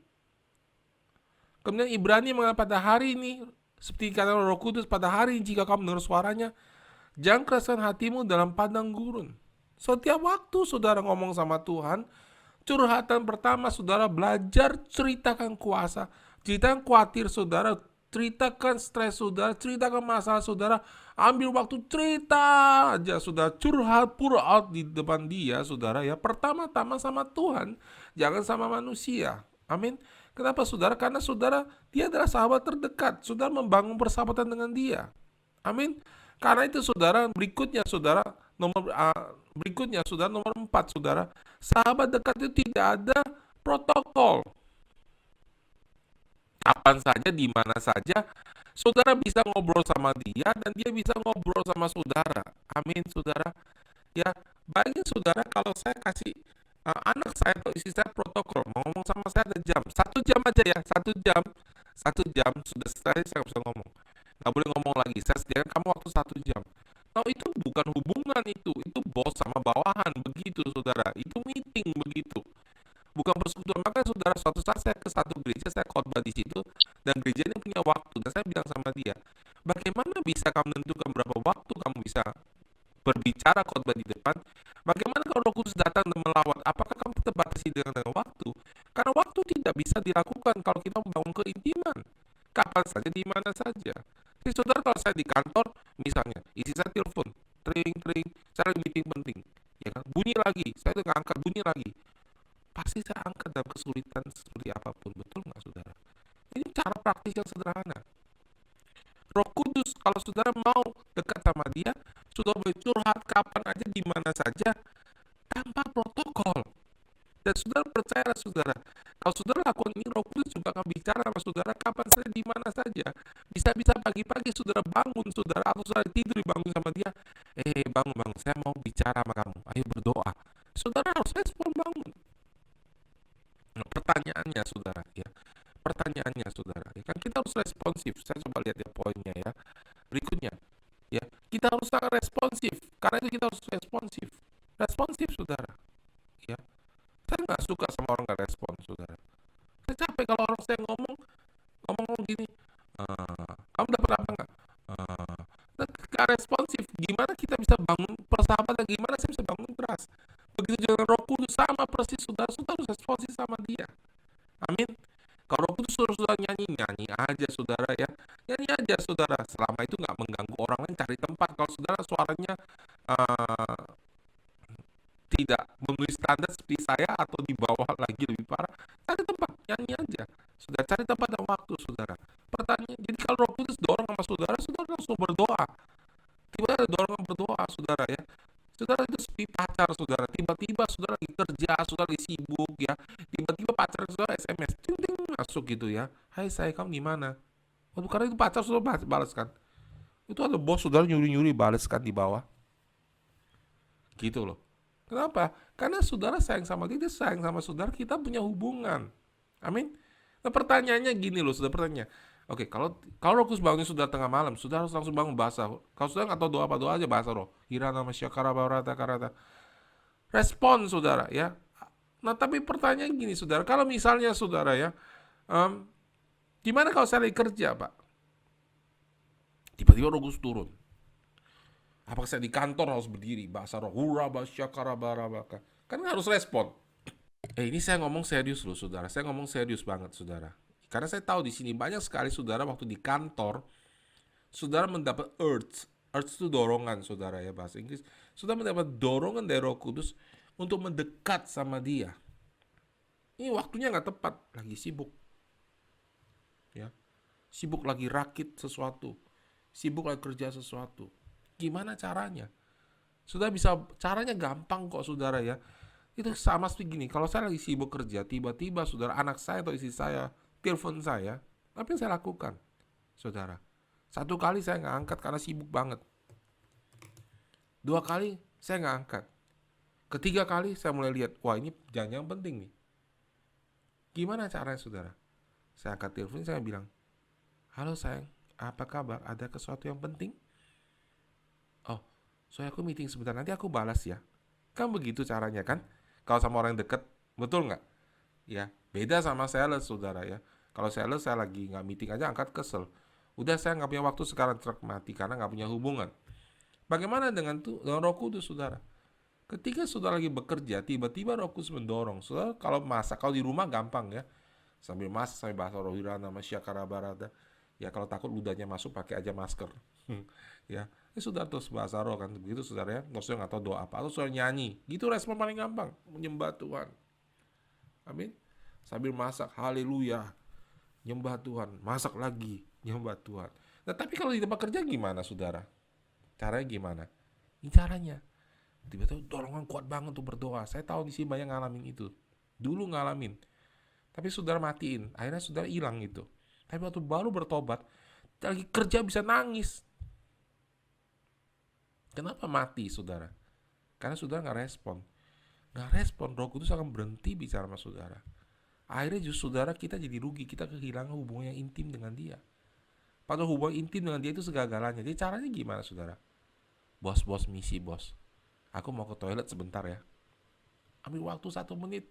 Kemudian Ibrani mengatakan pada hari ini, seperti kata Roh Kudus, pada hari ini jika kamu mendengar suaranya, jangan keraskan hatimu dalam padang gurun. Setiap waktu saudara ngomong sama Tuhan, curhatan pertama saudara belajar ceritakan kuasa, ceritakan khawatir saudara, ceritakan stres saudara, ceritakan masalah saudara, ambil waktu cerita aja saudara, curhat, pour out di depan dia saudara ya. Pertama-tama sama Tuhan, jangan sama manusia. Amin. Kenapa saudara? Karena saudara, dia adalah sahabat terdekat. Saudara membangun persahabatan dengan dia. Amin. Karena itu saudara, berikutnya saudara, nomor 4 saudara, sahabat dekat itu tidak ada protokol. Kapan saja, di mana saja, saudara bisa ngobrol sama dia dan dia bisa ngobrol sama saudara. Amin saudara. Ya, bayangin saudara kalau saya kasih anak saya atau istri saya protokol, mau ngomong sama saya ada jam, 1 jam aja ya, 1 jam sudah selesai, saya bisa ngomong. Nggak boleh ngomong lagi, saya sediakan kamu waktu 1 jam. Nah itu bukan hubungan itu bos sama bawahan, begitu saudara, itu meeting begitu, bukan persekutuan. Maka saudara, suatu saat saya ke satu gereja, saya khotbah di situ, dan gereja ini punya waktu, dan saya bilang sama dia, bagaimana bisa kamu menentukan berapa waktu kamu bisa berbicara khotbah di depan? Bagaimana kalau Roh Kudus datang dan melawat? Apakah kamu tetap batasi dengan waktu? Karena waktu tidak bisa dilakukan kalau kita membangun keintiman. Kapan saja, di mana saja. Jadi saudara, kalau saya di kantor, misalnya, isi saya telepon, tring, saya lagi meeting penting, ya kan, bunyi lagi, saya nggak angkat, bunyi lagi, pasti saya angkat dalam kesulitan seperti apapun, betul nggak saudara? Ini cara praktis yang sederhana. Roh Kudus, kalau saudara mau dekat sama dia, saudara boleh curhat kapan aja, di mana saja, tanpa protokol. Dan saudara percayalah saudara, kalau saudara lakukan ini, Roh Kudus juga akan bicara sama saudara kapan saja, di mana saja. Bisa-bisa pagi-pagi saudara bangun saudara, atau saudara tidur dibangun sama dia, bangun, saya mau bicara sama kamu, ayo berdoa. Saudara harus respon, bangun. Nah, pertanyaannya saudara, ya, ya kan kita harus responsif. Saya coba lihat ya poinnya ya, berikutnya, ya, kita harus sangat responsif. Karena itu kita harus responsif saudara, ya. Saya nggak suka sama orang nggak respon saudara. Saya capek kalau orang saya ngomong gini, kamu dapat apa nggak? Nggak responsif. Gimana kita bisa bangun persahabatan? Gimana saya bisa bangun trust? Begitu juga Roh Kudus, sama persis saudara harus responsif sama dia. Amin. Kalau Roh Kudus saudara nyanyi aja saudara ya, nyanyi aja saudara. Selama itu nggak mengganggu orang lain, cari tempat. Kalau saudara suaranya tidak memenuhi standar seperti saya atau di bawah lagi lebih parah, cari tempat, nyanyi aja. Sudah, cari tempat dan waktu saudara. Pertanyaan, jadi kalau Roh Kudus dorong sama saudara langsung berdoa. Tiba-tiba ada dorongan berdoa saudara ya. Saudara itu seperti pacar saudara, tiba-tiba saudara lagi kerja, saudara lagi sibuk ya, tiba-tiba pacar saudara SMS, ting masuk gitu ya. Hai saya, kamu di mana? Waduh, karena itu pacar saudara balas kan. Itu ada bos saudara nyuri balas kan di bawah. Gitu loh. Kenapa? Karena saudara sayang sama dia sayang sama saudara, kita punya hubungan. Amin. Nah pertanyaannya gini loh, saudara bertanya. Oke, kalau Roh Kudus bangun saudara tengah malam, saudara harus langsung bangun bahasa. Kalau saudara nggak tahu doa apa, doa aja bahasa roh. Hirana masyakara barata karata. Respon saudara ya. Nah tapi pertanyaan gini saudara, kalau misalnya saudara ya, gimana kalau saya lagi kerja pak? Tiba-tiba Roh Kudus turun. Apakah saya di kantor harus berdiri bahasa roh, hura basyakara barabaka? Kan harus respon. Ini saya ngomong serius loh saudara, saya ngomong serius banget saudara. Karena saya tahu di sini banyak sekali saudara waktu di kantor, saudara mendapat urge itu dorongan saudara ya bahasa Inggris. Saudara mendapat dorongan dari Roh Kudus untuk mendekat sama dia. Ini waktunya nggak tepat, lagi sibuk, ya, sibuk lagi rakit sesuatu, sibuk lagi kerja sesuatu. Gimana caranya? Saudara bisa, caranya gampang kok saudara ya. Itu sama seperti gini, kalau saya lagi sibuk kerja, tiba-tiba saudara anak saya atau istri saya telepon saya, apa yang saya lakukan? Saudara, 1 kali saya nggak angkat karena sibuk banget. 2 kali saya nggak angkat. Ketiga kali saya mulai lihat, wah ini jangan penting nih. Gimana caranya saudara? Saya angkat telepon, saya bilang, halo sayang, apa kabar? Ada sesuatu yang penting? Oh, soalnya aku meeting sebentar, nanti aku balas ya. Kan begitu caranya kan? Kalau sama orang yang deket, betul nggak? Ya, beda sama sales saudara ya. Kalau sales saya lagi nggak meeting aja angkat, kesel. Udah saya nggak punya waktu sekarang, truk mati karena nggak punya hubungan. Bagaimana dengan Roh Kudus saudara? Ketika saudara lagi bekerja, tiba-tiba Roh Kudus mendorong. Saudara kalau masak, kalau di rumah gampang ya. Sambil masak, sambil bahasa roh hirana masyakara barada. Ya kalau takut ludahnya masuk pakai aja masker. Ya, ini sudah terus bahasa roh kan begitu saudara ya. Maksudnya nggak tahu doa apa, atau saudara nyanyi. Gitu respon paling gampang, menyembah Tuhan. Amin. Sambil masak, haleluya, nyembah Tuhan, masak lagi, nyembah Tuhan. Nah tapi kalau di tempat kerja gimana saudara? Caranya gimana? Ini caranya, tiba-tiba dorongan kuat banget untuk berdoa. Saya tahu di sini banyak ngalamin itu. Dulu ngalamin, tapi saudara matiin, akhirnya saudara hilang itu. Tapi waktu baru bertobat, lagi kerja bisa nangis. Kenapa mati saudara? Karena saudara nggak respon. Roh Kudus akan berhenti bicara sama saudara. Akhirnya justru saudara kita jadi rugi, kita kehilangan hubungan yang intim dengan dia. Padahal hubungan intim dengan dia itu segala-galanya. Jadi caranya gimana saudara? Bos, misi bos. Aku mau ke toilet sebentar ya. Ambil waktu 1 menit.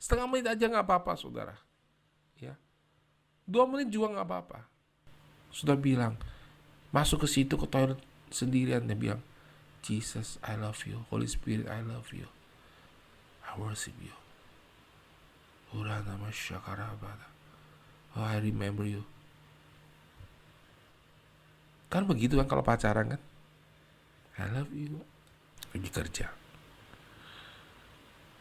Setengah menit aja nggak apa-apa saudara. Ya. 2 menit juga nggak apa-apa. Sudah bilang, masuk ke situ ke toilet sendirian, dia bilang, Jesus, I love you. Holy Spirit, I love you. I worship you. Urana masyakarabada. Oh, I remember you. Kan begitu kan kalau pacaran kan? I love you. Pergi kerja.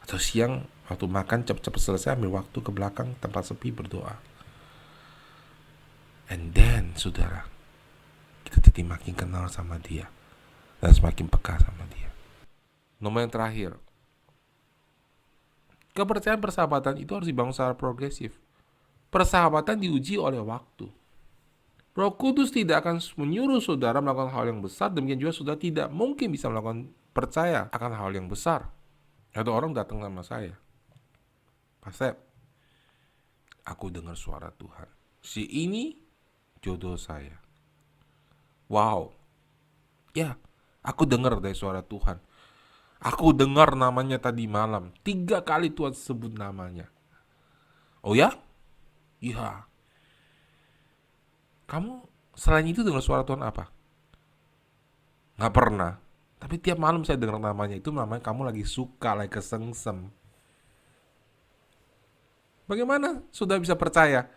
Atau siang waktu makan cepet-cepet selesai, ambil waktu ke belakang tempat sepi berdoa. And then, saudara, kita jadi makin kenal sama dia dan semakin peka sama dia. Nomor yang terakhir, kepercayaan persahabatan itu harus dibangun secara progresif. Persahabatan diuji oleh waktu. Roh Kudus tidak akan menyuruh saudara melakukan hal yang besar, demikian juga saudara tidak mungkin bisa melakukan percaya akan hal yang besar. Ada orang datang sama saya, Pastor, aku dengar suara Tuhan. Si ini jodoh saya. Wow. Ya, aku dengar dari suara Tuhan. Aku dengar namanya tadi malam. 3 kali Tuhan sebut namanya. Oh ya? Iya. Kamu selain itu dengar suara Tuhan apa? Nggak pernah. Tapi tiap malam saya dengar namanya. Itu namanya kamu lagi suka, lagi kesengsem. Bagaimana saudara bisa percaya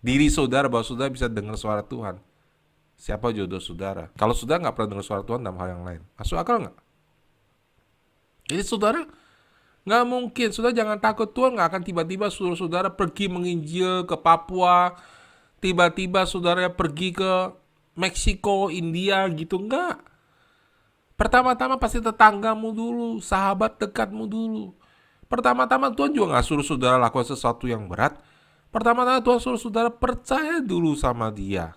diri saudara bahwa saudara bisa dengar suara Tuhan? Siapa jodoh saudara? Kalau saudara nggak pernah dengar suara Tuhan dalam hal yang lain, masuk akal nggak? Jadi saudara nggak mungkin. Saudara jangan takut, Tuhan nggak akan tiba-tiba suruh saudara pergi menginjil ke Papua, tiba-tiba saudara pergi ke Meksiko, India gitu, nggak. Pertama-tama pasti tetanggamu dulu, sahabat dekatmu dulu. Pertama-tama Tuhan juga nggak suruh saudara lakukan sesuatu yang berat. Pertama-tama Tuhan suruh saudara percaya dulu sama dia.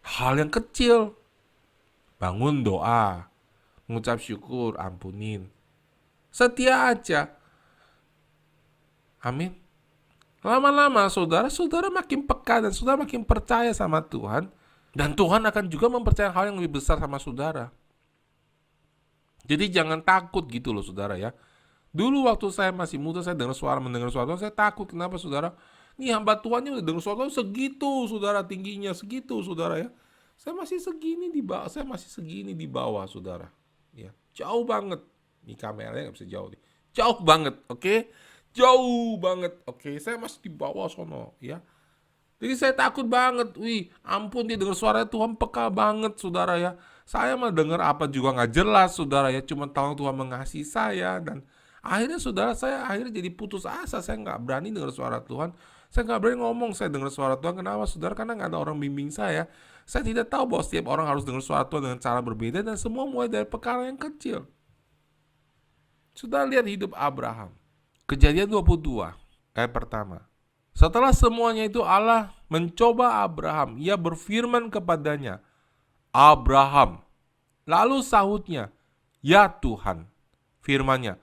Hal yang kecil, bangun doa, mengucap syukur, ampunin. Setia aja. Amin. Lama-lama saudara makin peka dan saudara makin percaya sama Tuhan. Dan Tuhan akan juga mempercayai hal yang lebih besar sama saudara. Jadi jangan takut gitu loh saudara ya. Dulu waktu saya masih muda, saya mendengar suara Tuhan, saya takut. Kenapa saudara? Ini hamba Tuhannya udah dengar suara Tuhan segitu saudara, tingginya segitu saudara ya. Saya masih segini di bawah saudara. Ya, jauh banget. Ini kameranya nggak bisa jauh nih. Jauh banget, oke? Jauh banget, oke? Saya masih di bawah sono ya. Jadi saya takut banget. Wih, ampun, dia dengar suara Tuhan peka banget saudara ya. Saya mah dengar apa juga nggak jelas saudara ya. Cuma tahu Tuhan mengasihi saya. Dan akhirnya saudara, saya akhirnya jadi putus asa. Saya nggak berani dengar suara Tuhan. Saya nggak berani ngomong saya dengar suara Tuhan. Kenapa saudara? Karena nggak ada orang bimbing saya. Saya tidak tahu bahwa setiap orang harus dengar suara Tuhan dengan cara berbeda. Dan semua mulai dari perkara yang kecil. Sudah lihat hidup Abraham. Kejadian 22 ayat pertama. Setelah semuanya itu Allah mencoba Abraham. Ia berfirman kepadanya, Abraham. Lalu sahutnya, ya Tuhan. Firman-Nya,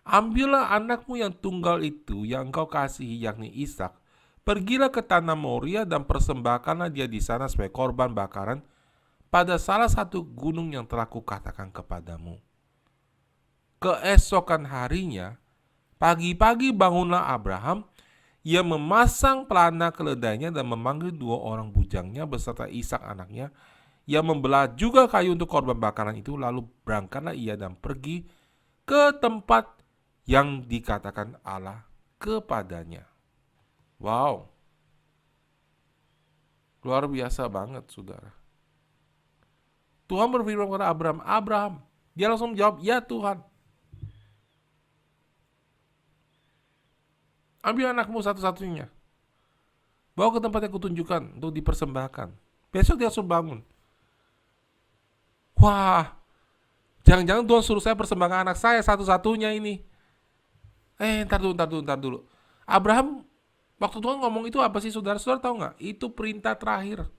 ambillah anakmu yang tunggal itu yang engkau kasihi, yakni Ishak. Pergilah ke tanah Moria dan persembahkanlah dia di sana sebagai korban bakaran pada salah satu gunung yang telah kukatakan kepadamu. Keesokan harinya, pagi-pagi bangunlah Abraham. Ia memasang pelana keledainya dan memanggil 2 orang bujangnya beserta Ishak anaknya. Ia membelah juga kayu untuk korban bakaran itu. Lalu berangkatlah ia dan pergi ke tempat yang dikatakan Allah kepadanya. Wow. Luar biasa banget saudara. Tuhan berfirman kepada Abraham, Abraham. Dia langsung menjawab, ya Tuhan. Ambil anakmu satu-satunya. Bawa ke tempat yang kutunjukkan untuk dipersembahkan. Besok dia langsung bangun. Wah, jangan-jangan Tuhan suruh saya persembahkan anak saya satu-satunya ini. Ntar dulu. Abraham, waktu Tuhan ngomong itu apa sih saudara? Saudara tahu nggak? Itu perintah terakhir.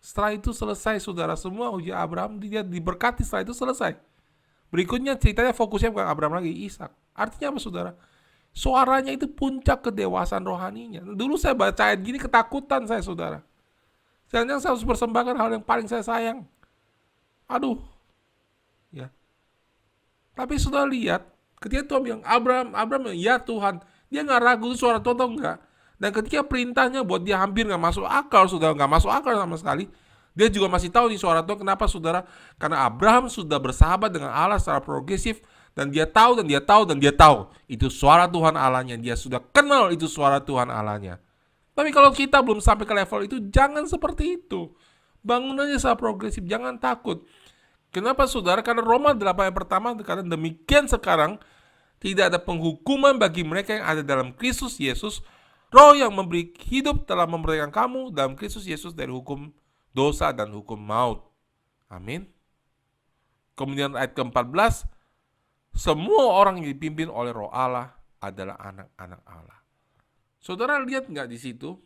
Setelah itu selesai saudara, semua ujian Abraham dia diberkati, setelah itu selesai. Berikutnya ceritanya fokusnya bukan Abraham lagi, Ishak. Artinya apa saudara? Suaranya itu puncak kedewasaan rohaninya. Dulu saya baca ayat gini ketakutan saya saudara. Jangan-jangan saya harus persembahkan hal yang paling saya sayang. Aduh. Ya. Tapi sudah lihat, ketika Tuhan bilang, Abraham, ya Tuhan. Dia nggak ragu suara Tuhan atau enggak. Dan ketika perintahnya buat dia hampir nggak masuk akal, sudah nggak masuk akal sama sekali. Dia juga masih tahu nih suara Tuhan. Kenapa saudara? Karena Abraham sudah bersahabat dengan Allah secara progresif. Dan dia tahu, dan dia tahu, dan dia tahu. Itu suara Tuhan Allahnya. Dia sudah kenal itu suara Tuhan Allahnya. Tapi kalau kita belum sampai ke level itu, jangan seperti itu. Bangunannya secara progresif, jangan takut. Kenapa saudara? Karena Roma 8 yang pertama berkata, demikian sekarang tidak ada penghukuman bagi mereka yang ada dalam Kristus Yesus. Roh yang memberi hidup telah memerdekakan kamu dalam Kristus Yesus dari hukum dosa dan hukum maut. Amin. Kemudian ayat ke-14, semua orang yang dipimpin oleh Roh Allah adalah anak-anak Allah. Saudara lihat nggak di situ?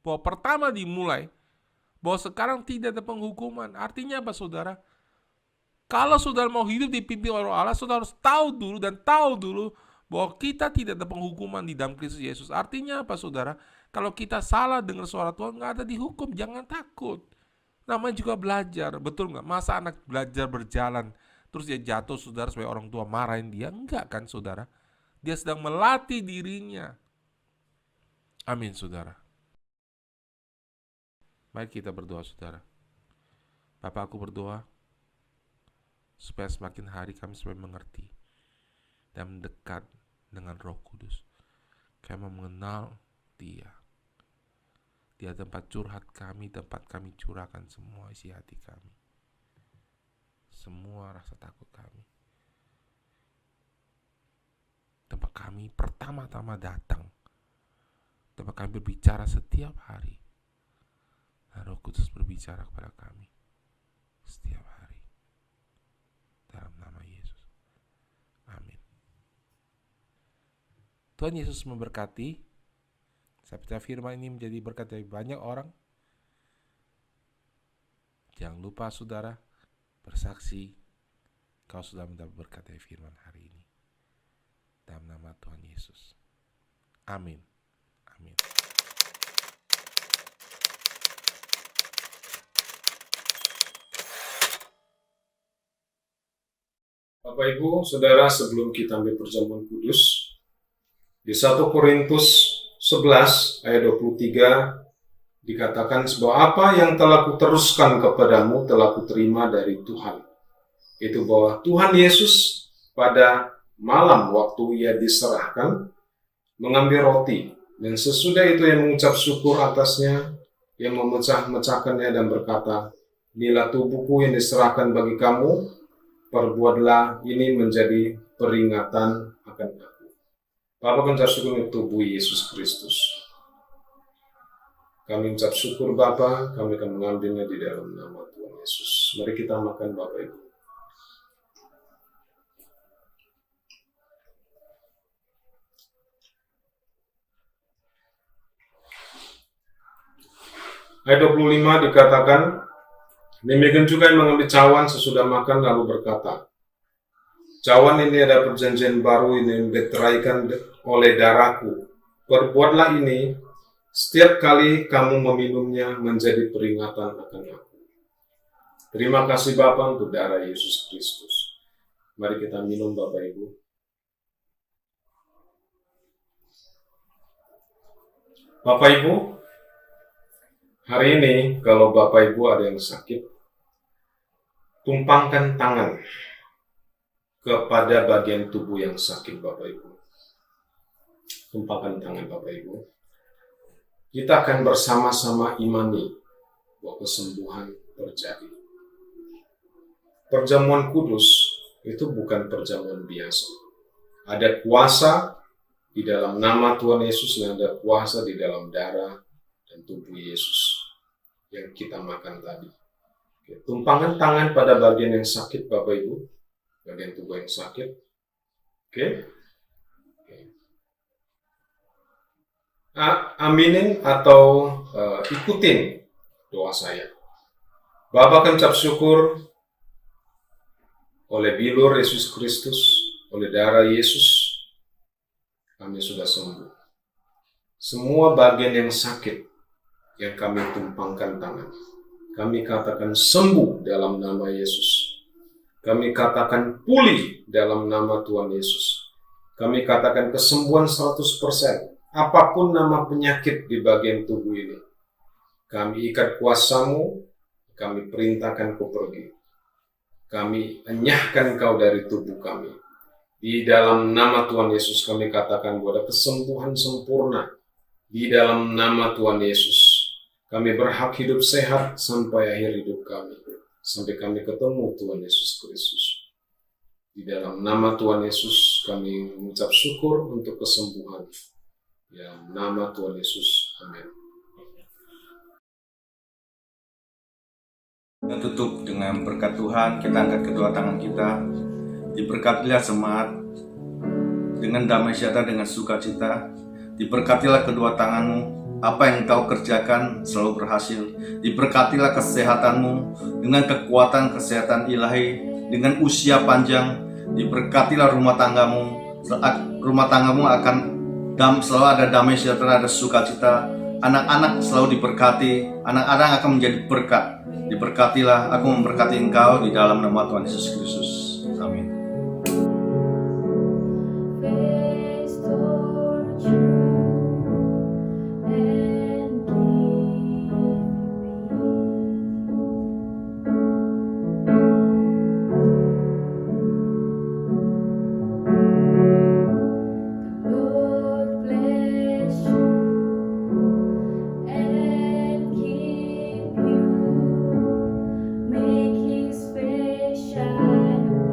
Bahwa pertama dimulai, bahwa sekarang tidak ada penghukuman. Artinya apa saudara? Kalau saudara mau hidup dipimpin oleh Roh Allah, saudara harus tahu dulu bahwa kita tidak ada penghukuman di dalam Kristus Yesus. Artinya apa saudara? Kalau kita salah dengar suara Tuhan, nggak ada dihukum, jangan takut. Namanya juga belajar, betul nggak? Masa anak belajar berjalan, terus dia jatuh saudara supaya orang tua marahin dia? Enggak kan saudara? Dia sedang melatih dirinya. Amin saudara. Mari kita berdoa saudara. Bapak, aku berdoa supaya semakin hari kami semakin mengerti dan mendekat dengan Roh Kudus. Kami mengenal Dia. Dia tempat curhat kami, tempat kami curahkan semua isi hati kami. Semua rasa takut kami. Tempat kami pertama-tama datang. Tempat kami berbicara setiap hari. Dan Roh Kudus berbicara kepada kami setiap hari. Dalam nama Yesus. Amin. Tuhan Yesus memberkati. Saya percaya firman ini menjadi berkat dari banyak orang. Jangan lupa saudara bersaksi kau sudah mendapat berkat dari firman hari ini. Dalam nama Tuhan Yesus. Amin. Amin. Bapak Ibu, Saudara, sebelum kita ambil perjamuan kudus, di 1 Korintus 11 ayat 23 dikatakan bahwa apa yang telah kuteruskan kepadamu telah kuterima dari Tuhan. Itu bahwa Tuhan Yesus pada malam waktu ia diserahkan mengambil roti, dan sesudah itu ia mengucap syukur atasnya, ia memecah-mecahkannya dan berkata, inilah tubuhku yang diserahkan bagi kamu, perbuatlah ini menjadi peringatan akan aku. Bapak mengucap syukur untuk tubuh Yesus Kristus. Kami mengucap syukur Bapa, kami akan mengambilnya di dalam nama Tuhan Yesus. Mari kita makan Bapak Ibu. Ayat 25 dikatakan, demikian juga yang mengambil cawan sesudah makan lalu berkata, cawan ini ada perjanjian baru ini diteraikan oleh darahku. Perbuatlah ini setiap kali kamu meminumnya menjadi peringatan akan aku. Terima kasih Bapa untuk darah Yesus Kristus. Mari kita minum Bapak Ibu. Bapak Ibu, hari ini kalau Bapak Ibu ada yang sakit, tumpangkan tangan kepada bagian tubuh yang sakit Bapak Ibu. Tumpangkan tangan Bapak Ibu. Kita akan bersama-sama imani bahwa kesembuhan terjadi. Perjamuan kudus itu bukan perjamuan biasa. Ada kuasa di dalam nama Tuhan Yesus dan ada kuasa di dalam darah dan tubuh Yesus yang kita makan tadi. Tumpangkan tangan pada bagian yang sakit Bapak Ibu. Bagian tubuh yang sakit. Oke. Aminin atau ikutin doa saya. Bapa akan ucap syukur oleh bilur Yesus Kristus, oleh darah Yesus, kami sudah sembuh. Semua bagian yang sakit yang kami tumpangkan tangan, kami katakan sembuh dalam nama Yesus. Kami katakan pulih dalam nama Tuhan Yesus. Kami katakan kesembuhan 100%. Apapun nama penyakit di bagian tubuh ini, kami ikat kuasa-Mu, kami perintahkan Kau pergi. Kami enyahkan Kau dari tubuh kami. Di dalam nama Tuhan Yesus kami katakan bahwa ada kesembuhan sempurna. Di dalam nama Tuhan Yesus kami berhak hidup sehat sampai akhir hidup kami. Sampai kami ketemu Tuhan Yesus Kristus. Di dalam nama Tuhan Yesus kami mengucap syukur untuk kesembuhan. Ya, nama Tuhan Yesus. Amin. Kita tutup dengan berkat Tuhan, kita angkat kedua tangan kita. Diberkatilah semangat dengan damai sejahtera, dengan sukacita. Diberkatilah kedua tanganmu, apa yang kau kerjakan selalu berhasil. Diberkatilah kesehatanmu dengan kekuatan kesehatan ilahi, dengan usia panjang. Diberkatilah rumah tanggamu akan selalu ada damai sejahtera, ada sukacita. Anak-anak selalu diberkati, anak-anak akan menjadi berkat. Diberkatilah, aku memberkati engkau di dalam nama Tuhan Yesus Kristus. Amin. Make his face shine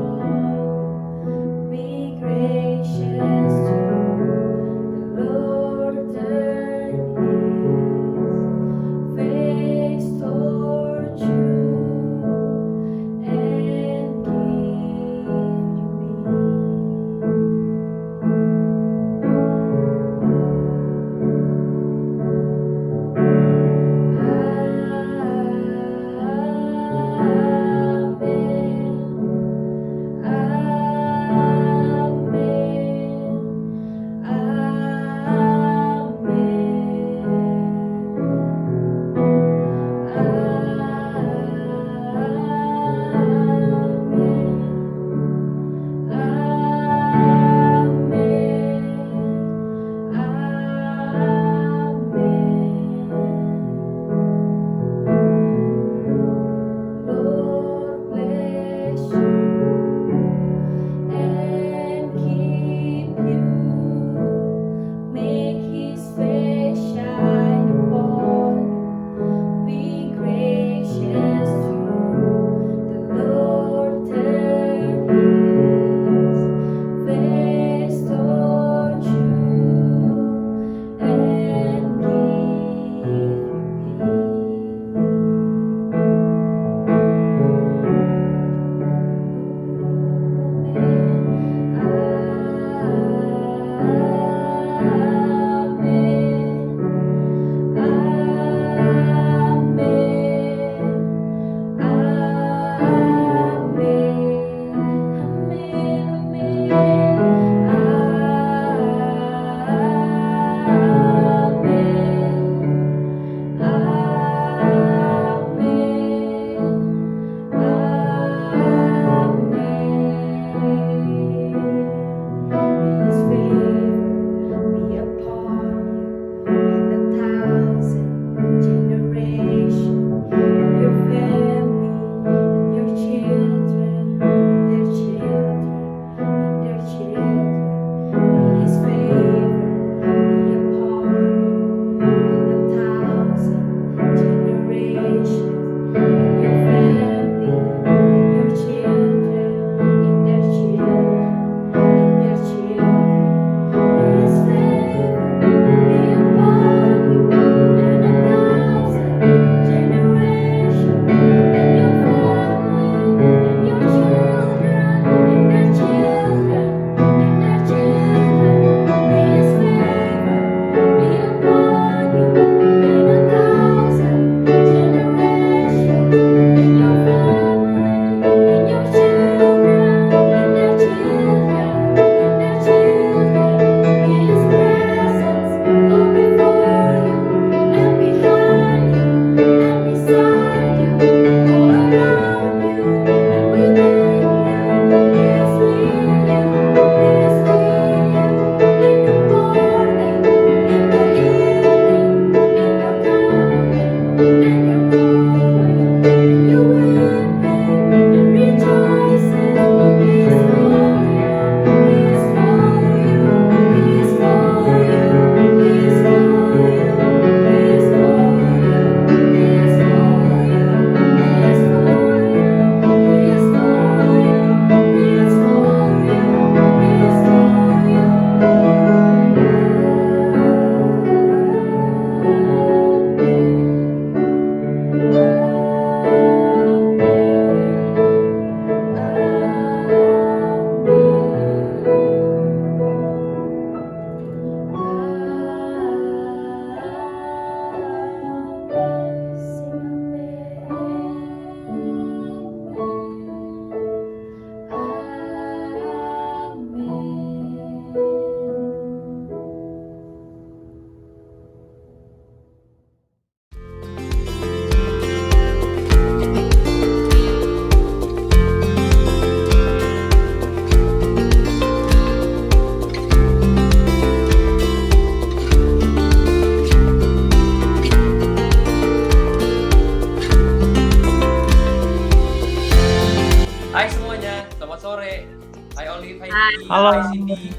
Halo. Hai Cindy.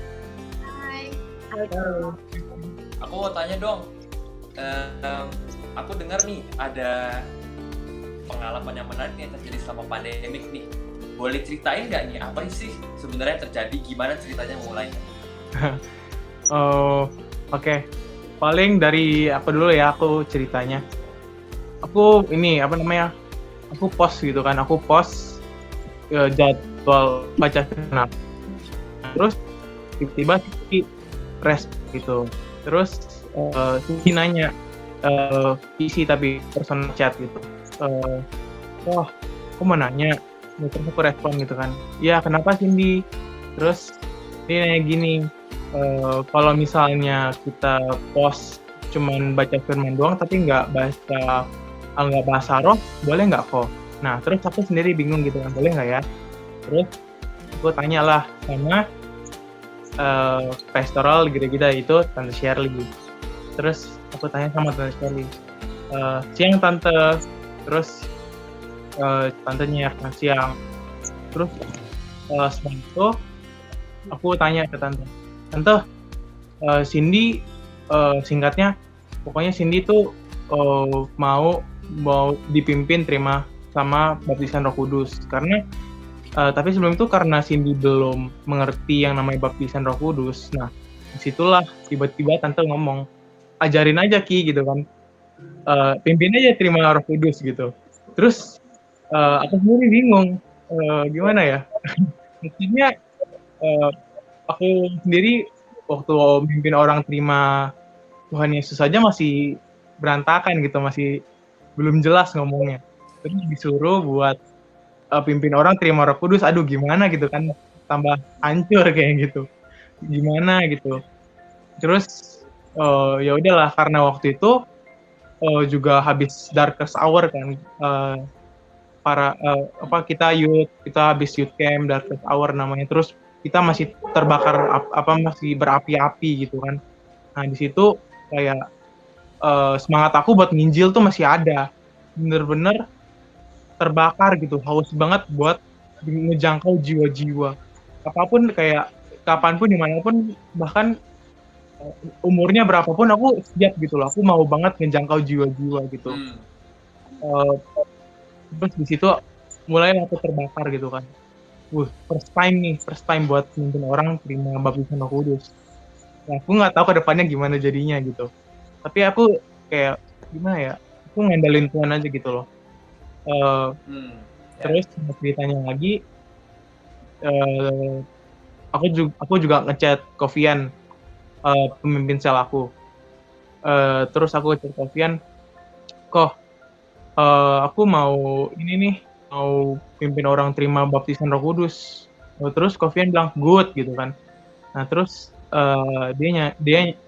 Hai. Aku mau tanya dong. Aku dengar nih ada pengalaman yang menarik yang terjadi selama pandemik nih. Boleh ceritain nggak nih apa sih sebenarnya terjadi? Gimana ceritanya mulainya? Oh, oke. Paling dari aku dulu ya, aku ceritanya. Aku ini apa namanya? Aku post gitu kan. Aku post jadwal baca final. Terus tiba-tiba si respon gitu. Terus si nanya isi tapi personal chat gitu. Wah, aku mau nanya. Terus aku respon gitu kan. Ya kenapa Cindy? Terus dia nanya gini. Kalau misalnya kita post cuman baca firman doang tapi nggak bahasa roh, boleh nggak kok? Nah terus aku sendiri bingung gitu kan, boleh nggak ya? Terus aku tanyalah sama pastoral gitu-gitu itu Tante Shirley. Terus aku tanya sama Tante Shirley, siang Tante. Terus tantenya siang. Terus setelah itu aku tanya ke Tante, Cindy singkatnya, pokoknya Cindy tuh mau dipimpin terima sama baptisan Roh Kudus karena tapi sebelum itu karena Cindy belum mengerti yang namanya baptisan Roh Kudus. Nah disitulah tiba-tiba Tante ngomong, ajarin aja Ki gitu kan, pimpin aja terima Roh Kudus gitu. Terus aku sendiri bingung gimana ya. Maksudnya aku sendiri waktu mimpin orang terima Tuhan Yesus saja masih berantakan gitu, masih belum jelas ngomongnya. Terus disuruh buat pimpin orang terima Roh Kudus, aduh gimana gitu kan, tambah hancur kayak gitu. Gimana gitu. Terus ya udahlah, karena waktu itu juga habis darkest hour kan, kita habis youth camp darkest hour namanya. Terus kita masih terbakar masih berapi-api gitu kan. Nah di situ kayak semangat aku buat nginjil tuh masih ada, bener-bener terbakar gitu, haus banget buat ngejangkau jiwa-jiwa apapun, kayak kapanpun dimanapun, bahkan umurnya berapapun aku siap gitu loh, aku mau banget ngejangkau jiwa-jiwa gitu. Terus di situ mulai aku terbakar gitu kan. First time buat mimpin orang terima baptisan Roh Kudus. Nah, aku nggak tahu kedepannya gimana jadinya gitu. Tapi aku kayak gimana ya? Aku ngandelin Tuhan aja gitu loh. Terus ceritanya lagi, aku juga ngechat Kofian, pemimpin sel aku. Terus aku ngechat Kofian, aku mau ini nih, mau pimpin orang terima baptisan Roh Kudus. Terus Kofian bilang good gitu kan. Nah terus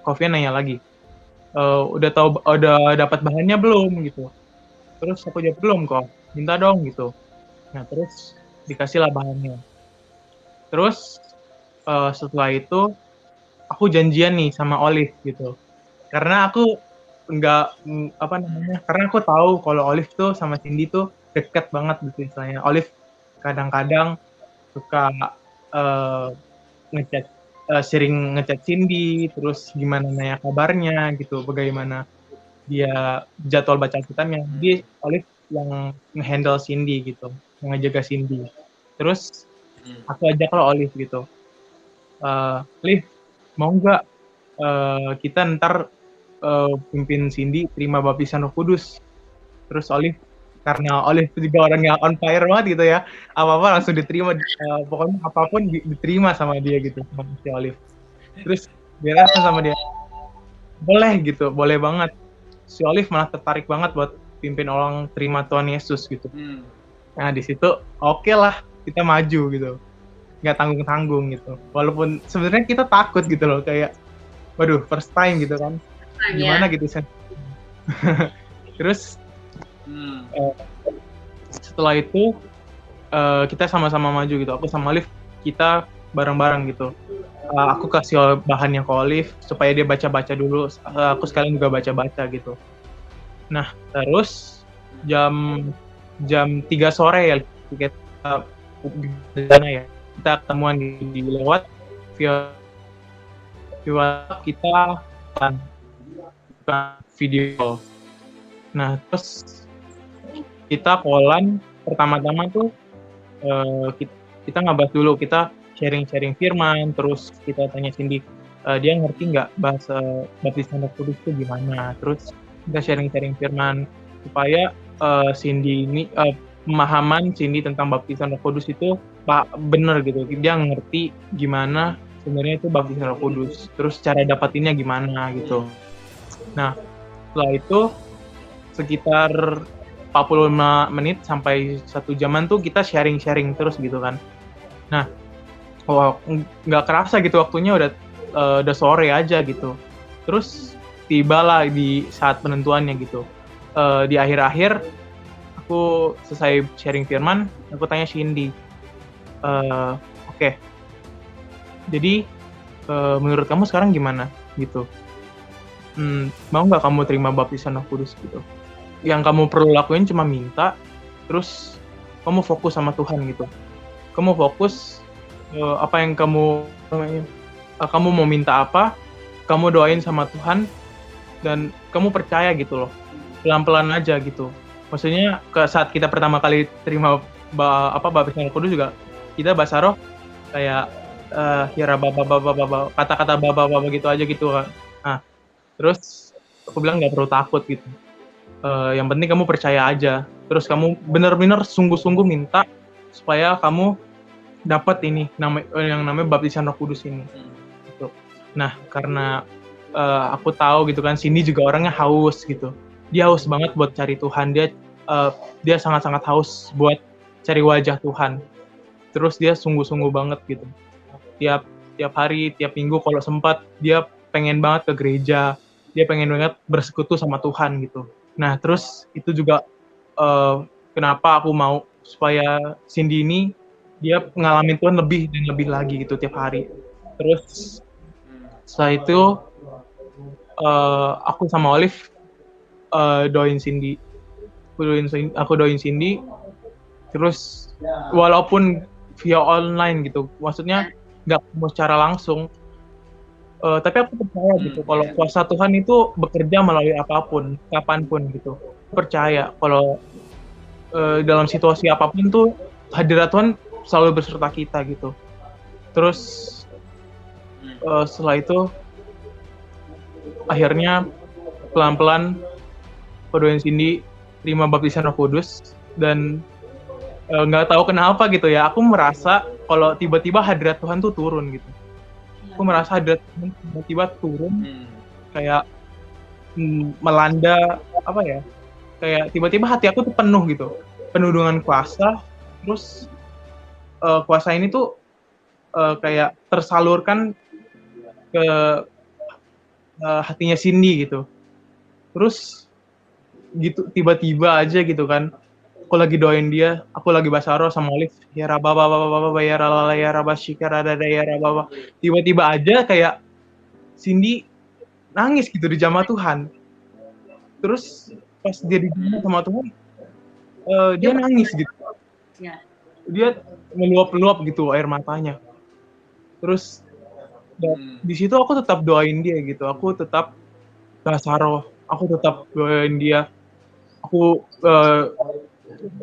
Kofian nanya lagi, udah dapat bahannya belum gitu. Terus aku jawab belum kok, minta dong gitu. Nah terus dikasih lah bahannya. Terus setelah itu aku janjian nih sama Olive gitu, karena aku karena aku tahu kalau Olive tuh sama Cindy tuh deket banget gitu istilahnya. Olive kadang-kadang suka sering ngechat Cindy, terus gimana nanya kabarnya gitu, bagaimana dia jadwal baca kitabnya. Jadi Olive yang nge-handle Cindy gitu, yang ngejaga Cindy. Terus aku ajak lo Olive gitu, Liv mau nggak kita ntar pimpin Cindy terima baptisan Roh Kudus. Terus Olive, karena Olive itu juga orang yang on fire banget gitu ya, apa-apa langsung diterima, pokoknya apapun diterima sama dia gitu, sama si Olive. Terus dia rasa sama dia, boleh gitu, boleh banget. Si Olive malah tertarik banget buat pimpin orang terima Tuhan Yesus gitu. Nah di situ oke lah, kita maju gitu, nggak tanggung-tanggung gitu. Walaupun sebenarnya kita takut gitu loh, kayak waduh first time gitu kan, gimana gitu sih. Terus setelah itu kita sama-sama maju gitu. Aku sama Olive kita bareng-bareng gitu. Aku kasih bahannya ke Olive supaya dia baca-baca dulu. Aku sekalian juga baca-baca gitu. Nah terus jam 3 sore ya kita ketemuan di lewat. via WhatsApp kita bukan video. Nah, terus kita callan pertama-tama tuh kita ngebahas dulu, kita sharing firman, terus kita tanya Cindy, dia ngerti nggak bahasa baptisan Roh Kudus itu gimana, terus kita sharing firman supaya Cindy ini pemahaman Cindy tentang baptisan Roh Kudus itu bener gitu, dia ngerti gimana sebenarnya itu baptisan Roh Kudus, terus cara dapatinnya gimana gitu. Nah, setelah itu sekitar 45 menit sampai 1 jaman tuh kita sharing terus gitu kan. Nah, nggak kerasa gitu waktunya udah sore aja gitu. Terus tibalah di saat penentuannya gitu. Di akhir-akhir aku selesai sharing firman, aku tanya Cindy, oke. Jadi menurut kamu sekarang gimana gitu? Mau nggak kamu terima baptisan Roh Kudus gitu? Yang kamu perlu lakuin cuma minta, terus kamu fokus sama Tuhan gitu. Kamu fokus apa yang kamu mau minta apa, kamu doain sama Tuhan, dan kamu percaya gitu loh. Pelan-pelan aja gitu. Maksudnya saat kita pertama kali terima baptisan Roh Kudus juga, kita bahasa roh kayak hira baba kata-kata baba gitu aja gitu kan. Nah, terus aku bilang nggak perlu takut gitu. Yang penting kamu percaya aja. Terus kamu benar-benar sungguh-sungguh minta supaya kamu dapat ini yang namanya baptisan Roh Kudus ini. Gitu. Nah, karena aku tahu gitu kan, Cindy juga orangnya haus gitu. Dia haus banget buat cari Tuhan. Dia sangat-sangat haus buat cari wajah Tuhan. Terus dia sungguh-sungguh banget gitu. Tiap hari, tiap minggu kalau sempat, dia pengen banget ke gereja. Dia pengen banget bersekutu sama Tuhan gitu. Nah, terus itu juga kenapa aku mau supaya Cindy ini dia ngalamin Tuhan lebih dan lebih lagi gitu tiap hari. Terus setelah itu aku sama Olive doain Cindy. Aku doain Cindy. Terus walaupun via online gitu, maksudnya nggak mau secara langsung. Tapi aku percaya gitu kalau kuasa Tuhan itu bekerja melalui apapun, kapanpun gitu. Percaya kalau dalam situasi apapun tuh hadirat Tuhan selalu beserta kita gitu. Terus setelah itu akhirnya pelan-pelan aku doain Cindy terima baptisan Roh Kudus, dan nggak tahu kenapa gitu ya, aku merasa kalau tiba-tiba hadirat Tuhan tuh turun gitu. Aku merasa hadirat Tuhan tiba-tiba turun, kayak melanda apa ya, kayak tiba-tiba hati aku tuh penuh gitu, penuh dengan kuasa. Terus kuasa ini tuh kayak tersalurkan ke hatinya Cindy gitu. Terus gitu tiba-tiba aja gitu kan, aku lagi doain dia, aku lagi bahasa roh sama Olive, ya rababa ya ralala ya rabashikara dada ya rababa. Tiba-tiba aja kayak Cindy nangis gitu di jamaah Tuhan. Terus pas dia di jamaah sama Tuhan, dia nangis gitu. Dia meluap-luap gitu air matanya. Terus di situ aku tetap doain dia gitu, aku tetap bahasa roh, aku tetap doain dia. Aku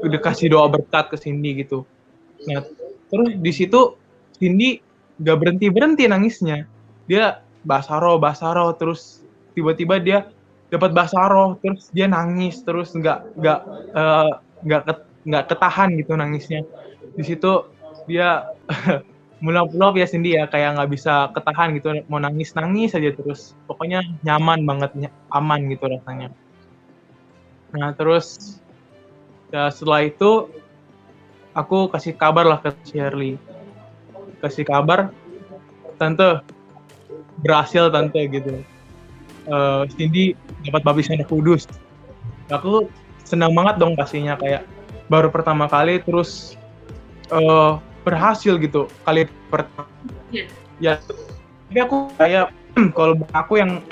udah kasih doa berkat ke Cindy gitu. Nah, terus di situ Cindy gak berhenti nangisnya. Dia bahasa roh, terus tiba-tiba dia dapat bahasa roh, terus dia nangis, terus nggak ketahan gitu nangisnya. Di situ dia mulap-mulap ya Cindy ya, kayak nggak bisa ketahan gitu, mau nangis aja terus. Pokoknya nyaman banget, aman gitu rasanya. Nah, terus ya setelah itu aku kasih kabar lah ke Shirley, kasih kabar, tante berhasil tante gitu, Cindy dapat baptisan Roh Kudus. Aku senang banget dong pastinya, kayak baru pertama kali terus berhasil gitu kali pertama. Ya tapi aku kayak kalau aku yang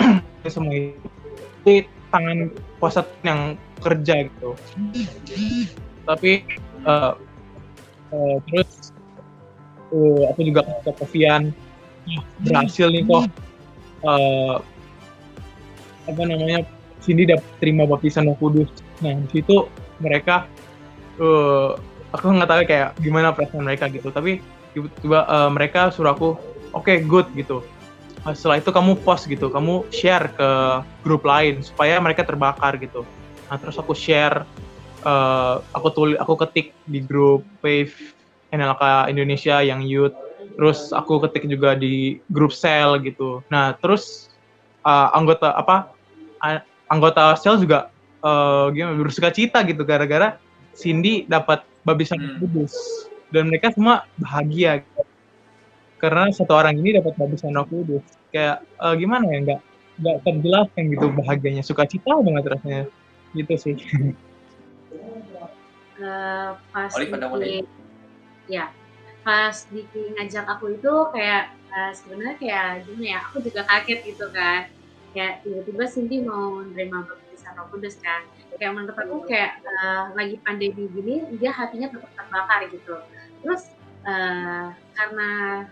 semua itu tangan kuasa yang kerja gitu. Tapi terus aku juga ke Vian, berhasil nih kok, apa namanya, Cindy dapat terima baptisan Roh Kudus. Nah di situ mereka, aku nggak tahu kayak gimana perasaan mereka gitu, tapi tiba-tiba mereka suruh aku, oke, good gitu. Setelah itu kamu post gitu, kamu share ke grup lain supaya mereka terbakar gitu. Nah terus aku share, aku ketik di grup Wave NLK Indonesia yang youth, terus aku ketik juga di grup sel gitu. Nah terus anggota sel juga gimana, bersuka-cita gitu gara-gara Cindy dapat baptisan Roh Kudus, dan mereka semua bahagia gitu. Karena satu orang ini dapat baptisan Roh Kudus, kayak gimana ya, nggak terjelaskan gitu bahagianya, sukacita banget rasanya gitu sih. Pas Olive ada mau Diki, ya pas Diki ngajak aku itu kayak sebenarnya kayak gimana ya, aku juga kaget gitu kan, kayak tiba-tiba Cindy mau nerima baptisan Roh Kudus kan, kayak menurut aku kayak lagi pandemi gini dia hatinya tetap terbakar gitu. Terus karena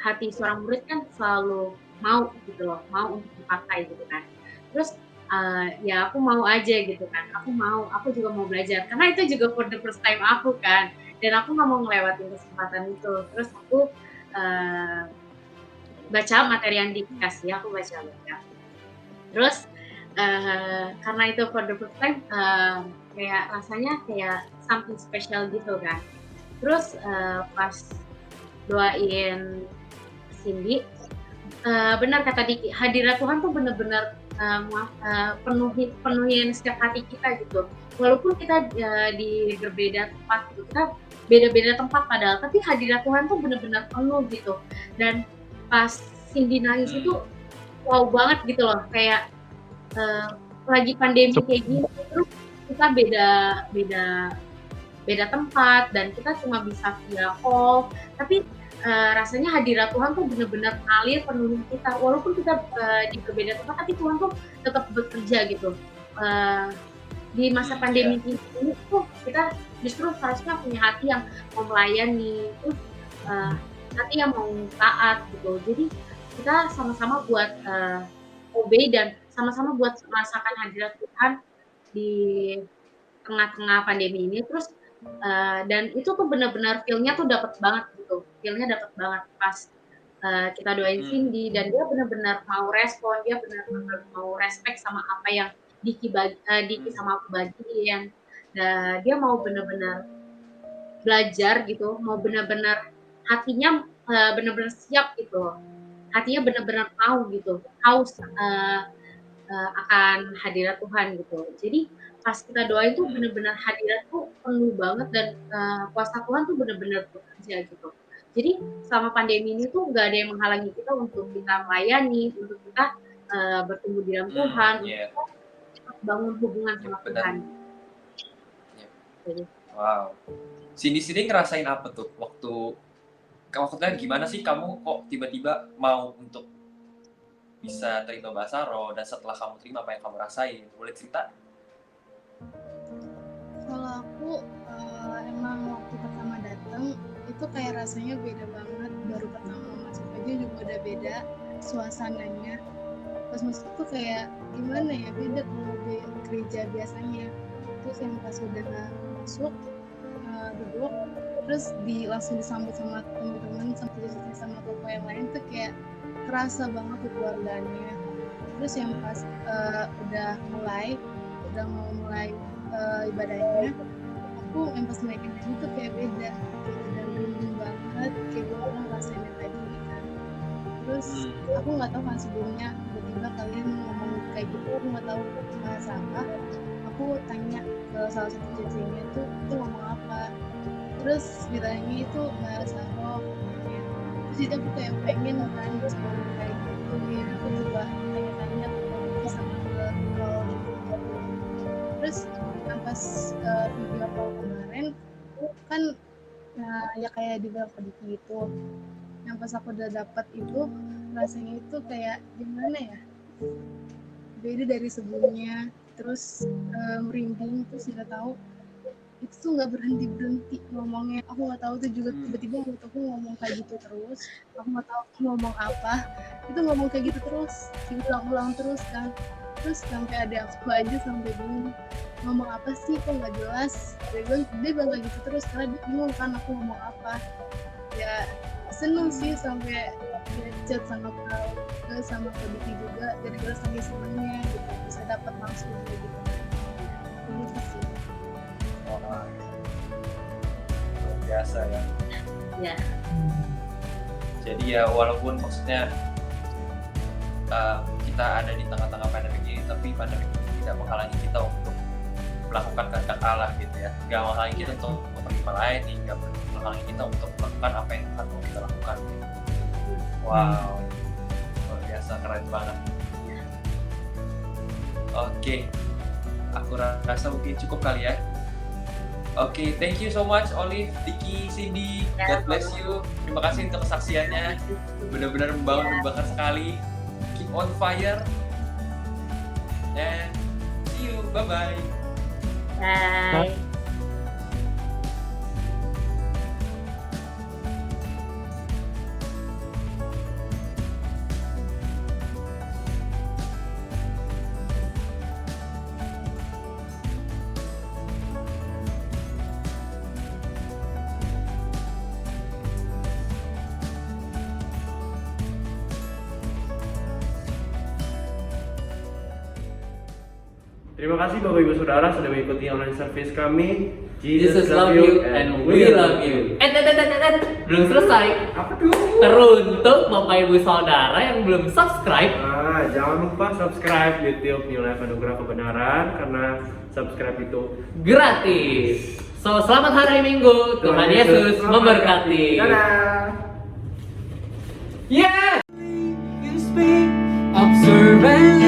hati seorang murid kan selalu mau gitu loh, mau untuk dipakai gitu kan. Terus ya aku mau aja gitu kan, aku juga mau belajar karena itu juga for the first time aku kan, dan aku nggak mau ngelewatin kesempatan itu. Terus aku baca materi yang dikasih, aku baca. Terus karena itu for the first time, kayak rasanya kayak something special gitu kan. Terus pas doain Cindy, benar kata Diki, hadirat Tuhan tuh bener-bener penuhin setiap hati kita gitu. Walaupun kita di berbeda tempat gitu, kita beda-beda tempat padahal, tapi hadirat Tuhan tuh bener-bener penuh gitu. Dan pas Cindy nangis itu wow banget gitu loh, kayak lagi pandemi kayak gini, terus kita beda tempat dan kita cuma bisa via call, tapi rasanya hadirat Tuhan tuh benar-benar mengalir penuhin kita, walaupun kita di berbeda tempat, tapi Tuhan tuh tetap bekerja gitu. Di masa pandemi ini tuh kita justru harusnya punya hati yang mau melayani, terus hati yang mau taat gitu. Jadi kita sama-sama buat obey dan sama-sama buat merasakan hadirat Tuhan di tengah-tengah pandemi ini. Terus dan itu tuh benar-benar feel-nya tuh dapat banget gitu, feel-nya dapat banget pas kita doain Cindy, dan dia benar-benar mau respon, dia benar-benar mau respect sama apa yang Diki sama aku bagiin, dan dia mau benar-benar belajar gitu, mau benar-benar hatinya benar-benar siap gitu, hatinya benar-benar mau gitu, haus akan hadirat Tuhan gitu. Jadi pas kita doain tuh bener-bener hadirat tuh penuh banget, dan kuasa Tuhan tuh bener-bener bekerja gitu. Jadi selama pandemi ini tuh nggak ada yang menghalangi kita untuk kita melayani, untuk kita bertumbuh di dalam Tuhan, untuk kita bangun hubungan sama Tuhan. Jadi. Wow. Cindy ngerasain apa tuh waktunya gimana sih kamu kok tiba-tiba mau untuk bisa terima bahasa roh, dan setelah kamu terima apa yang kamu rasain? Boleh cerita? Kalau aku emang waktu pertama datang itu kayak rasanya beda banget, baru pertama masuk aja juga udah beda suasananya. Pas masuk tuh kayak gimana ya, beda kalau di gereja biasanya. Terus yang pas udah masuk duduk, terus langsung disambut sama teman-teman, sama toko yang lain tuh kayak kerasa banget tuh keluarganya. Terus yang pas udah mau mulai ibadahnya, aku yang pas naikin nyanyi tuh kayak beda gitu, dan merinding banget kayak gue pernah ngerasainnya tadi kan. Terus aku nggak tahu kan sebelumnya tiba-tiba kalian ngomong kayak gitu, aku nggak tahu bahasa apa. Aku tanya ke salah satu cecenya itu ngomong apa, terus ditanya itu bahasa roh ya. Terus jadi aku kayak pengen kan bisa ngomong kayak gitu ya, aku coba tanya-tanya ke sama ke roh gitu. Terus pas video call kemarin kan ya kayak dibilang ke Diki gitu, yang pas aku udah dapat itu rasanya itu kayak gimana ya, beda dari sebelumnya. Terus merinding, terus nggak tahu itu tuh nggak berhenti ngomongnya. Aku nggak tahu tuh juga tiba-tiba mulut aku ngomong kayak gitu terus. Aku nggak tahu aku ngomong apa. Itu ngomong kayak gitu terus, diulang-ulang terus kan. Terus sampai ada aku aja sampai bingung ngomong apa sih kok nggak jelas. Dia bilang kayak gitu terus karena dia bingung kan aku ngomong apa. Ya seneng sih sampai dia chat sama Kak sama Kak Diki juga gara-gara saking senengnya gitu bisa dapat langsung kayak gitu. Gitu sih. Wah, luar biasa ya. Ya. Jadi ya walaupun maksudnya kita ada di tengah-tengah pandemi ini, tapi pandemi ini tidak menghalangi kita untuk melakukan kehendak Allah gitu ya. Gak menghalangi kita untuk melayani, gak menghalangi kita untuk melakukan apa yang Tuhan mau kita lakukan. Wow, luar biasa, keren banget. Oke, aku rasa mungkin cukup kali ya. Oke, thank you so much Olive, Diki, Cindy, God bless you. Terima kasih untuk kesaksiannya, benar-benar membangun, membakar sekali. Keep on fire, and see you, bye-bye. Bye. Terima kasih Bapak Ibu Saudara sudah mengikuti online service kami. Jesus love you and we love you. Belum selesai. Apa tuh? Teruntuk Bapak Ibu Saudara yang belum subscribe, Jangan lupa subscribe YouTube New Life Anugerah Kebenaran karena subscribe itu gratis. So, selamat hari Minggu. Tuhan Yesus memberkati. Dadah. Yeah. You speak, observe and